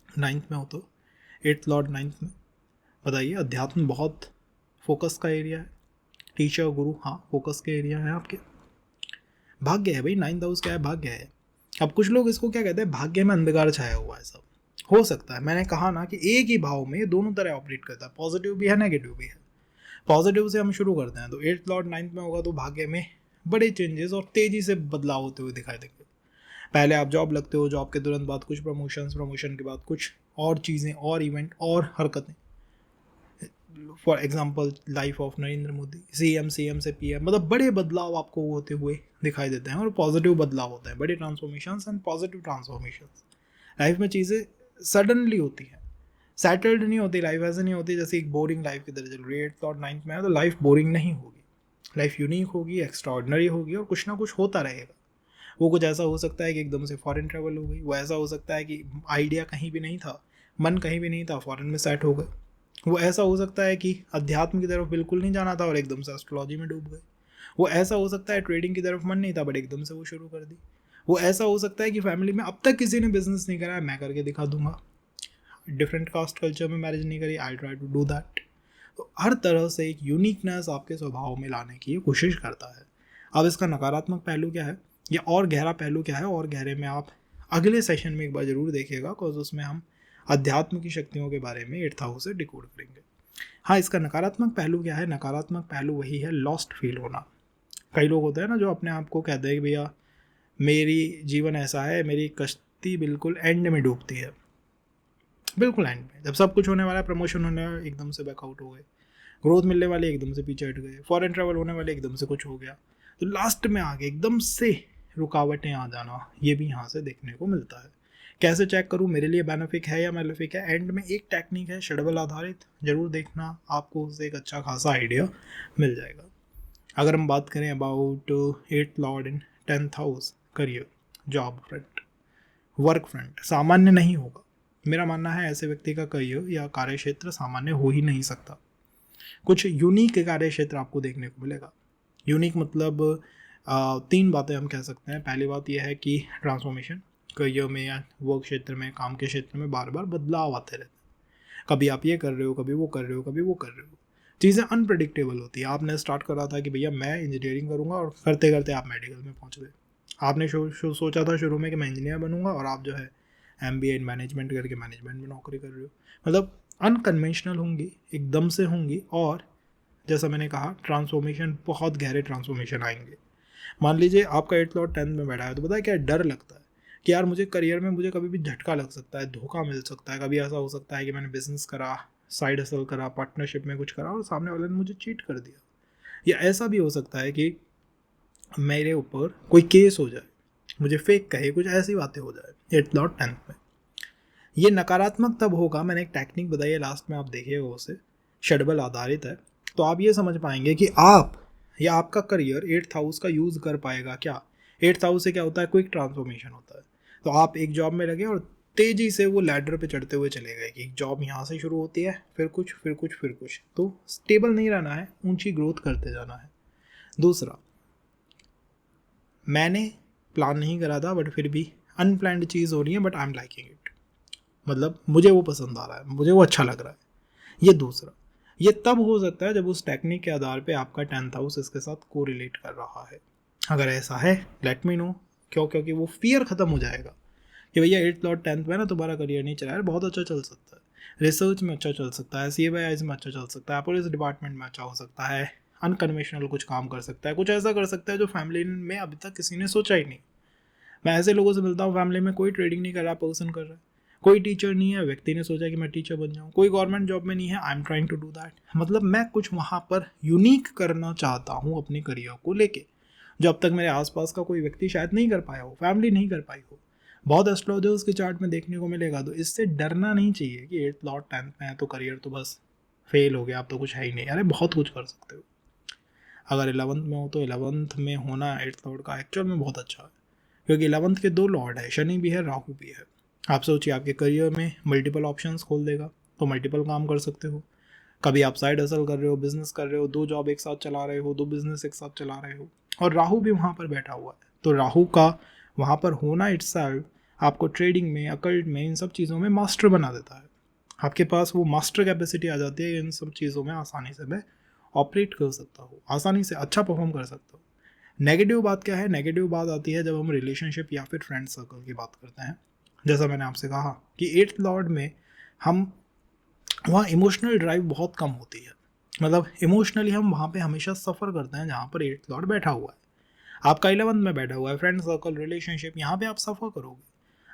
9th में हो तो 8th लॉर्ड 9th में, बताइए, अध्यात्म बहुत फोकस का एरिया है, टीचर गुरु हाँ फोकस के एरिया है आपके। भाग्य है भाई, 9th हाउस क्या है, भाग्य है। अब कुछ लोग इसको क्या कहते हैं, भाग्य में अंधकार छाया हुआ है, सब हो सकता है। मैंने कहा ना कि एक ही भाव में दोनों तरह ऑपरेट करता है, पॉजिटिव भी है नेगेटिव भी है। पॉजिटिव से हम शुरू करते हैं, तो 8th लॉर्ड 9th में होगा तो भाग्य में बड़े चेंजेस और तेजी से बदलाव होते हुए दिखाई देंगे। पहले आप जॉब लगते हो, जॉब के तुरंत बाद कुछ प्रमोशन के बाद कुछ और चीज़ें और इवेंट और हरकतें। For example life of Narendra Modi, CM से पीएम, मतलब बड़े बदलाव आपको होते हुए दिखाई देते हैं, और पॉजिटिव बदलाव होते हैं, बड़े transformations and positive transformations. Life में चीज़ें सडनली होती हैं, सेटल्ड नहीं होती लाइफ, ऐसे नहीं होती जैसे एक बोरिंग लाइफ की तरह चल रही है। 8th और 9th में है तो लाइफ बोरिंग नहीं होगी, लाइफ यूनिक होगी, एक्स्ट्राऑर्डिनरी होगी, और कुछ ना कुछ होता रहेगा। वो कुछ ऐसा हो सकता है कि एकदम से फॉरेन ट्रैवल हो गई, वो ऐसा हो सकता है कि आइडिया कहीं भी नहीं था, मन कहीं भी नहीं था, फॉरेन में सेट हो गए। वो ऐसा हो सकता है कि अध्यात्म की तरफ बिल्कुल नहीं जाना था और एकदम से एस्ट्रोलॉजी में डूब गए। वो ऐसा हो सकता है ट्रेडिंग की तरफ मन नहीं था बट एकदम से वो शुरू कर दी। वो ऐसा हो सकता है कि फैमिली में अब तक किसी ने बिजनेस नहीं करा है, मैं करके दिखा दूंगा। डिफरेंट कास्ट कल्चर में मैरिज नहीं करी, I try to do that. तो हर तरह से एक यूनिकनेस आपके स्वभाव में लाने की ये कोशिश करता है। अब इसका नकारात्मक पहलू क्या है या और गहरा पहलू क्या है, और गहरे में आप अगले सेशन में एक बार ज़रूर देखिएगा, बिकॉज उसमें हम अध्यात्म की शक्तियों के बारे में 8th हाउस से डिकोड करेंगे। हाँ, इसका नकारात्मक पहलू क्या है, नकारात्मक पहलू वही है लॉस्ट फील होना। कई लोग होते हैं ना जो अपने आप को कहते हैं कि भैया मेरी जीवन ऐसा है, मेरी कश्ती बिल्कुल एंड में डूबती है, बिल्कुल एंड में, जब सब कुछ होने वाला है, प्रमोशन होने वाला, एकदम से बैकआउट हो गए, ग्रोथ मिलने वाले एकदम से पीछे हट गए, फॉरेन ट्रैवल होने वाले एकदम से कुछ हो गया, तो लास्ट में आगे एकदम से रुकावटें आ जाना, ये भी यहाँ से देखने को मिलता है। कैसे चेक करूँ मेरे लिए बेनिफिक है या मेलिफिक है, एंड में एक टेक्निक है शेड्यूल आधारित, जरूर देखना, आपको उससे एक अच्छा खासा आइडिया मिल जाएगा। अगर हम बात करें about 8th Lord in 10th house, career, job front, work front, सामान्य नहीं होगा। मेरा मानना है ऐसे व्यक्ति का करियर या कार्य क्षेत्र सामान्य हो ही नहीं सकता। कुछ यूनिक कार्य क्षेत्र आपको देखने को मिलेगा। यूनिक मतलब 3 बातें हम कह सकते हैं। पहली बात यह है कि ट्रांसफॉर्मेशन, करियर में या वर्क क्षेत्र में, काम के क्षेत्र में बार बार बदलाव आते रहते हैं। कभी आप ये कर रहे हो, कभी वो कर रहे हो, कभी वो कर रहे हो, चीज़ें अनप्रडिक्टेबल होती है। आपने स्टार्ट करा था कि भैया मैं इंजीनियरिंग करूँगा और करते करते आप मेडिकल में पहुँच गए। आपने सोचा था शुरू में कि मैं इंजीनियर बनूंगा और आप जो है MBA इन मैनेजमेंट करके मैनेजमेंट में नौकरी कर रहे हो। मतलब अनकन्वेंशनल होंगी, एकदम से होंगी, और जैसा मैंने कहा ट्रांसफॉर्मेशन, बहुत गहरे ट्रांसफॉर्मेशन आएंगे। मान लीजिए आपका 8th लॉर्ड 10th में बैठा है, तो पता है क्या डर लगता है कि यार मुझे करियर में मुझे कभी भी झटका लग सकता है, धोखा मिल सकता है, कभी ऐसा हो सकता है कि मैंने बिजनेस करा, साइड हसल करा, पार्टनरशिप में कुछ करा और सामने वाले ने मुझे चीट कर दिया, या ऐसा भी हो सकता है कि मेरे ऊपर कोई केस हो जाए, मुझे फेक कहे, कुछ ऐसी बातें हो जाए 8th 10th में। ये नकारात्मक तब होगा, मैंने एक टेक्निक बताई है लास्ट में, आप देखिएगा उसे, षडबल आधारित है, तो आप ये समझ पाएंगे कि आप या आपका करियर 8th हाउस का यूज़ कर पाएगा क्या। 8th हाउस से क्या होता है, क्विक ट्रांसफॉर्मेशन होता है। तो आप एक जॉब में लगे और तेज़ी से वो लैडर पे चढ़ते हुए चले गए कि जॉब यहाँ से शुरू होती है, फिर कुछ फिर कुछ फिर कुछ, तो स्टेबल नहीं रहना है, ऊंची ग्रोथ करते जाना है। दूसरा, मैंने प्लान नहीं करा था बट फिर भी अनप्लान्ड चीज़ हो रही है, but I am liking it, मतलब मुझे वो पसंद आ रहा है, मुझे वो अच्छा लग रहा है। ये दूसरा, ये तब हो सकता है जब उस टेक्निक के आधार पे आपका 10th हाउस इसके साथ कोरिलेट कर रहा है। अगर ऐसा है लेट मी नो, क्योंकि वो फियर ख़त्म हो जाएगा कि भैया 8th लॉर्ड 10th में ना तुम्हारा करियर नहीं चला है, बहुत अच्छा चल सकता है, रिसर्च में अच्छा चल सकता है, CAIS में अच्छा चल सकता है, पुलिस डिपार्टमेंट में अच्छा हो सकता है, अनकन्वेंशनल कुछ काम कर सकता है, कुछ ऐसा कर सकता है जो फैमिली में अभी तक किसी ने सोचा ही नहीं। मैं ऐसे लोगों से मिलता हूँ, फैमिली में कोई ट्रेडिंग नहीं कर रहा, पर्सन कर रहा है, कोई टीचर नहीं है, व्यक्ति ने सोचा कि मैं टीचर बन जाऊँ, कोई गवर्नमेंट जॉब में नहीं है, I am trying to do that. मतलब मैं कुछ वहाँ पर यूनिक करना चाहता हूँ अपने करियर को लेके, जो अब तक मेरे आसपास का कोई व्यक्ति शायद नहीं कर पाया हो, फैमिली नहीं कर पाई हो। बहुत एस्ट्रोलॉजर्स के चार्ट में देखने को मिलेगा, तो इससे डरना नहीं चाहिए कि 8th लॉर्ड 10th में है तो करियर तो बस फेल हो गया, अब तो कुछ है ही नहीं। अरे बहुत कुछ कर सकते हो। अगर 11th में हो तो 11th में होना 8th लॉर्ड का एक्चुअल में बहुत अच्छा है, क्योंकि 11th के 2 लॉर्ड है, शनि भी है, राहु भी है। आप सोचिए आपके करियर में मल्टीपल ऑप्शंस खोल देगा, तो मल्टीपल काम कर सकते हो। कभी आप साइड हसल कर रहे हो, बिजनेस कर रहे हो, 2 जॉब एक साथ चला रहे हो, 2 बिजनेस एक साथ चला रहे हो, और राहु भी वहाँ पर बैठा हुआ है, तो राहु का वहाँ पर होना इटसेल्फ आपको ट्रेडिंग में, अकल्ट में, इन सब चीज़ों में मास्टर बना देता है। आपके पास वो मास्टर कैपेसिटी आ जाती है, इन सब चीज़ों में आसानी से मैं ऑपरेट कर सकता हूँ, आसानी से अच्छा परफॉर्म कर सकता हूँ। नेगेटिव बात क्या है, नेगेटिव बात आती है जब हम रिलेशनशिप या फिर फ्रेंड सर्कल की बात करते हैं। जैसा मैंने आपसे कहा कि 8th लॉर्ड में हम वहाँ इमोशनल ड्राइव बहुत कम होती है, मतलब इमोशनली हम वहाँ पे हमेशा सफ़र करते हैं जहाँ पर 8th लॉर्ड बैठा हुआ है। आपका 11th में बैठा हुआ है, फ्रेंड सर्कल, रिलेशनशिप, यहाँ पे आप सफ़र करोगे।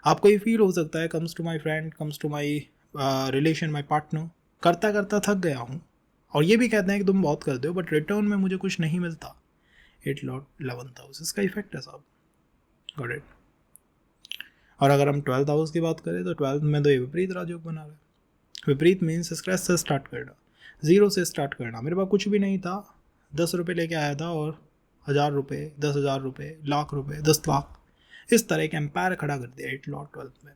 आपको ये फील हो सकता है comes to my friend, comes to my relation, my partner, करता करता थक गया हूँ, और ये भी कहते हैं कि तुम बहुत करते हो बट रिटर्न में मुझे कुछ नहीं मिलता। 8th लॉर्ड 11th हाउस, इसका इफेक्ट है साहब, गॉट इट। और अगर हम 12th हाउस की बात करें तो 12th में तो ये विपरीत राजयोग बना रहा है। विपरीत मीन्स स्क्रैच से स्टार्ट करना, ज़ीरो से स्टार्ट करना। मेरे पास कुछ भी नहीं था, 10 रुपये लेके आया था और 1000 रुपये, 10,000 रुपये, लाख रुपये, 10 लाख, इस तरह के एम्पायर खड़ा कर दिया 8th लॉर्ड 12th में।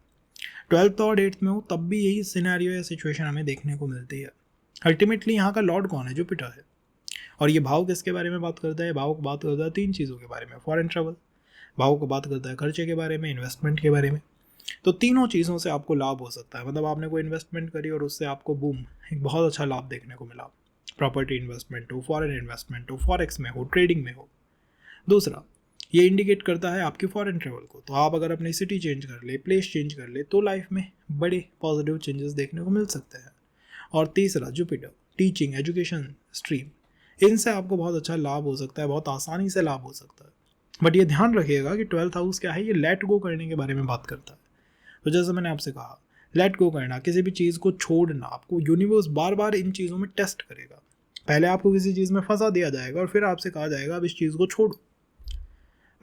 12th और 8th में हो तब भी यही सिनेरियो या सिचुएशन हमें देखने को मिलती है। अल्टीमेटली यहाँ का लॉर्ड कौन है, जुपिटर है। और ये भाव किसके बारे में बात करता है, भाव को बात करता है 3 चीज़ों के बारे में, फॉरेन ट्रैवल, भाव को बात करता है खर्चे के बारे में, इन्वेस्टमेंट के बारे में। तो तीनों चीज़ों से आपको लाभ हो सकता है, मतलब आपने कोई इन्वेस्टमेंट करी और उससे आपको बूम एक बहुत अच्छा लाभ देखने को मिला, प्रॉपर्टी इन्वेस्टमेंट हो, फॉरेन इन्वेस्टमेंट हो, फॉरेक्स में हो, ट्रेडिंग में हो। दूसरा, ये इंडिकेट करता है आपकी फॉरेन ट्रैवल को, तो आप अगर अपनी सिटी चेंज कर ले, प्लेस चेंज कर ले, तो लाइफ में बड़े पॉजिटिव चेंजेस देखने को मिल सकते हैं। और तीसरा, जुपिटर, टीचिंग, एजुकेशन स्ट्रीम, इनसे आपको बहुत अच्छा लाभ हो सकता है, बहुत आसानी से लाभ हो सकता है। बट ये ध्यान रखिएगा कि 12th हाउस क्या है, ये लेट गो करने के बारे में बात करता है। तो जैसे मैंने आपसे कहा, लेट गो करना, किसी भी चीज़ को छोड़ना, आपको यूनिवर्स बार बार इन चीज़ों में टेस्ट करेगा। पहले आपको किसी चीज़ में फंसा दिया जाएगा और फिर आपसे कहा जाएगा अब इस चीज़ को छोड़ो।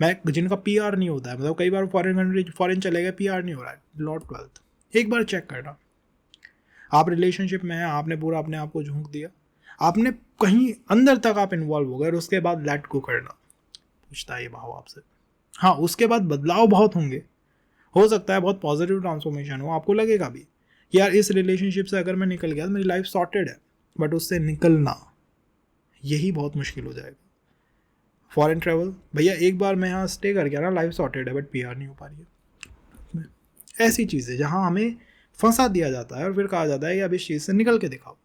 मैं जिनका PR नहीं होता है, मतलब कई बार फॉरेन कंट्री, फॉरेन चले गए, PR नहीं हो रहा है, लॉर्ड 12th, एक बार चेक करना। आप रिलेशनशिप में हैं, आपने पूरा अपने आप को झोंक दिया, आपने कहीं अंदर तक आप इन्वॉल्व हो गए, और उसके बाद लेट गो करना, पूछता है ये भाव आपसे। हाँ, उसके बाद बदलाव बहुत होंगे, हो सकता है बहुत पॉजिटिव ट्रांसफॉर्मेशन हो, आपको लगेगा भी कि यार इस रिलेशनशिप से अगर मैं निकल गया तो मेरी लाइफ सॉर्टेड है, बट उससे निकलना यही बहुत मुश्किल हो जाएगा। फॉरेन ट्रैवल, भैया एक बार मैं यहाँ स्टे कर गया ना, लाइफ सॉर्टेड है, बट PR नहीं हो पा रही है। ऐसी चीज़ें जहाँ हमें फंसा दिया जाता है और फिर कहा जाता है कि अब इस चीज़ से निकल के दिखाओ,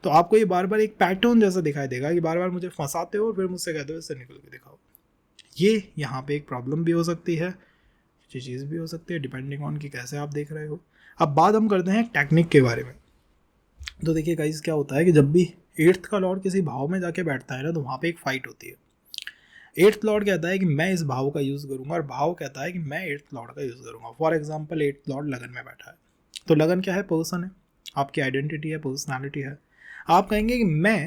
तो आपको ये बार बार एक पैटर्न जैसा दिखाई देगा कि बार बार मुझे फंसाते हो और फिर मुझसे कहते हो इससे निकल के दिखाओ। ये यहाँ पे एक प्रॉब्लम भी हो सकती है, अच्छी चीज़ भी हो सकती है, डिपेंडिंग ऑन कि कैसे आप देख रहे हो। अब बात हम करते हैं टेक्निक के बारे में। तो देखिए गाइस, क्या होता है कि जब भी 8th का लॉर्ड किसी भाव में जाके बैठता है ना, तो वहाँ पे एक फाइट होती है। एट्थ लॉर्ड कहता है कि मैं इस भाव का यूज़ करूंगा और भाव कहता है कि मैं एट्थ लॉर्ड का यूज़ करूंगा। फॉर एग्जाम्पल एट्थ लॉर्ड लगन में बैठा है, तो लगन क्या है? पर्सन है, आपकी आइडेंटिटी है, पर्सनैलिटी है। आप कहेंगे कि मैं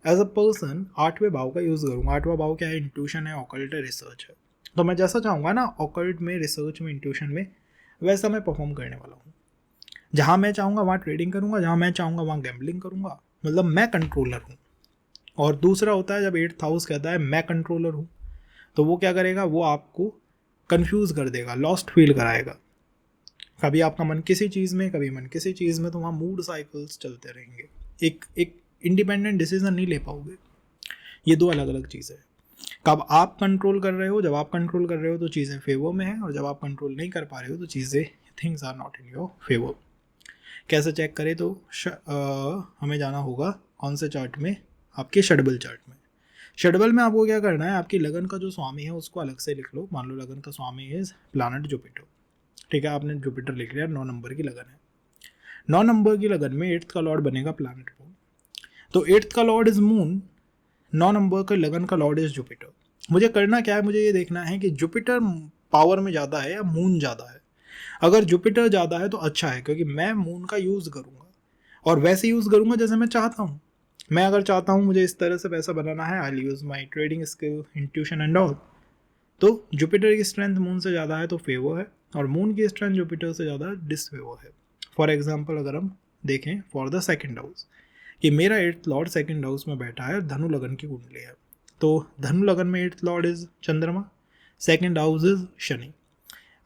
एज अ पर्सन आठवें भाव का यूज़ करूंगा। आठवां भाव क्या है? इंट्यूशन है, ऑकल्ट है, रिसर्च है। तो मैं जैसा चाहूँगा ना ऑकल्ट में, रिसर्च में, इंट्यूशन में, वैसा मैं परफॉर्म करने वाला हूँ। जहाँ मैं चाहूँगा वहाँ ट्रेडिंग करूँगा, जहाँ मैं चाहूँगा वहाँ गैम्बलिंग करूँगा। मतलब मैं कंट्रोलर हूँ। और दूसरा होता है जब एट्थ हाउस कहता है मैं कंट्रोलर हूँ, तो वो क्या करेगा? वो आपको कंफ्यूज कर देगा, लॉस्ट फील कराएगा। कभी आपका मन किसी चीज़ में, कभी मन किसी चीज़ में, तो वहाँ मूड साइकिल्स चलते रहेंगे। एक इंडिपेंडेंट डिसीजन नहीं ले पाओगे। ये दो अलग अलग चीज़ें हैं। कब आप कंट्रोल कर रहे हो, जब आप कंट्रोल कर रहे हो तो चीज़ें फेवर में हैं, और जब आप कंट्रोल नहीं कर पा रहे हो तो चीज़ें, things are not in your favour. कैसे चेक करें? तो हमें जाना होगा कौन से चार्ट में? आपके षडबल चार्ट में। षडबल में आपको क्या करना है? आपकी लगन का जो स्वामी है उसको अलग से लिख लो। मान लो लगन का स्वामी इज प्लैनेट जुपिटर, ठीक है, आपने जुपिटर लिख लिया। 9 नंबर की लगन है। 9 नंबर की लगन में एट्थ का लॉर्ड बनेगा प्लैनेट मून। तो एट्थ का लॉर्ड इज मून, 9 नंबर का लगन का लॉर्ड इज जुपिटर। मुझे करना क्या है? मुझे ये देखना है कि जुपिटर पावर में ज़्यादा है या मून ज़्यादा है। अगर जुपिटर ज़्यादा है तो अच्छा है, क्योंकि मैं मून का यूज़ करूँगा और वैसे यूज़ करूँगा जैसे मैं चाहता हूँ। मैं अगर चाहता हूँ मुझे इस तरह से पैसा बनाना है, I use my trading skill, intuition and all. तो जुपिटर की स्ट्रेंथ मून से ज़्यादा है तो फेवर है, और मून की स्ट्रेंथ जुपिटर से ज़्यादा डिसफेवर है। फॉर एग्जाम्पल अगर हम देखें फॉर द सेकेंड हाउस, कि मेरा एट्थ लॉर्ड सेकेंड हाउस में बैठा है, धनु लगन की कुंडली है, तो धनु लगन में एट्थ लॉर्ड इज चंद्रमा, सेकेंड हाउस इज शनि।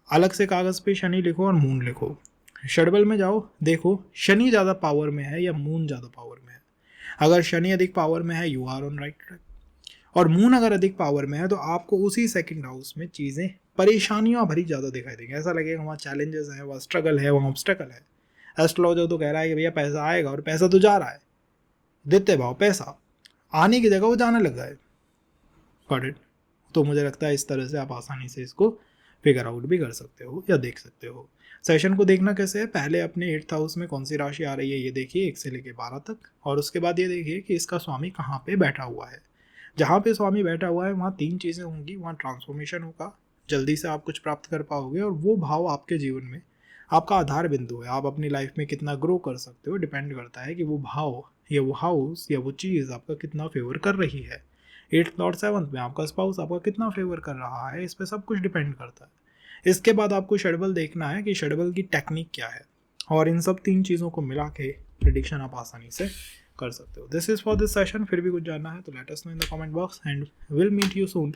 अलग से कागज़ पे शनि लिखो और मून लिखो। षडबल में जाओ, देखो शनि ज़्यादा पावर में है या मून ज़्यादा पावर में है। अगर शनि अधिक पावर में है, you are on right track. और मून अगर अधिक पावर में है तो आपको उसी सेकंड हाउस में चीज़ें परेशानियां भरी ज़्यादा दिखाई देंगी। ऐसा लगेगा वहाँ चैलेंजेस हैं, वहाँ स्ट्रगल है, वहाँ ऑब्स्टेकल है। एस्ट्रोलॉजर तो कह रहा है कि भैया पैसा आएगा, और पैसा तो जा रहा है। देते भाव पैसा आने की जगह वो जाने लगा है। Got it? तो मुझे लगता है इस तरह से आप आसानी से इसको फिगर आउट भी कर सकते हो या देख सकते हो। सेशन को देखना कैसे है? पहले अपने एट्थ हाउस में कौन सी राशि आ रही है ये देखिए 1 से लेकर 12 तक, और उसके बाद ये देखिए कि इसका स्वामी कहाँ पे बैठा हुआ है। जहाँ पे स्वामी बैठा हुआ है वहाँ 3 चीज़ें होंगी। वहाँ ट्रांसफॉर्मेशन होगा, जल्दी से आप कुछ प्राप्त कर पाओगे, और वो भाव आपके जीवन में आपका आधार बिंदु है। आप अपनी लाइफ में कितना ग्रो कर सकते हो डिपेंड करता है कि वो भाव या वो हाउस या वो चीज़ आपका कितना फेवर कर रही है। एट्थ लॉर्ड सेवंथ में, आपका स्पाउस आपका कितना फेवर कर रहा है, इस पर सब कुछ डिपेंड करता है। इसके बाद आपको षडबल देखना है कि षडबल की टेक्निक क्या है, और इन सब 3 चीज़ों को मिला के प्रिडिक्शन आप आसानी से कर सकते हो। This is for this session. फिर भी कुछ जानना है तो let us know in the comment box, and will meet you soon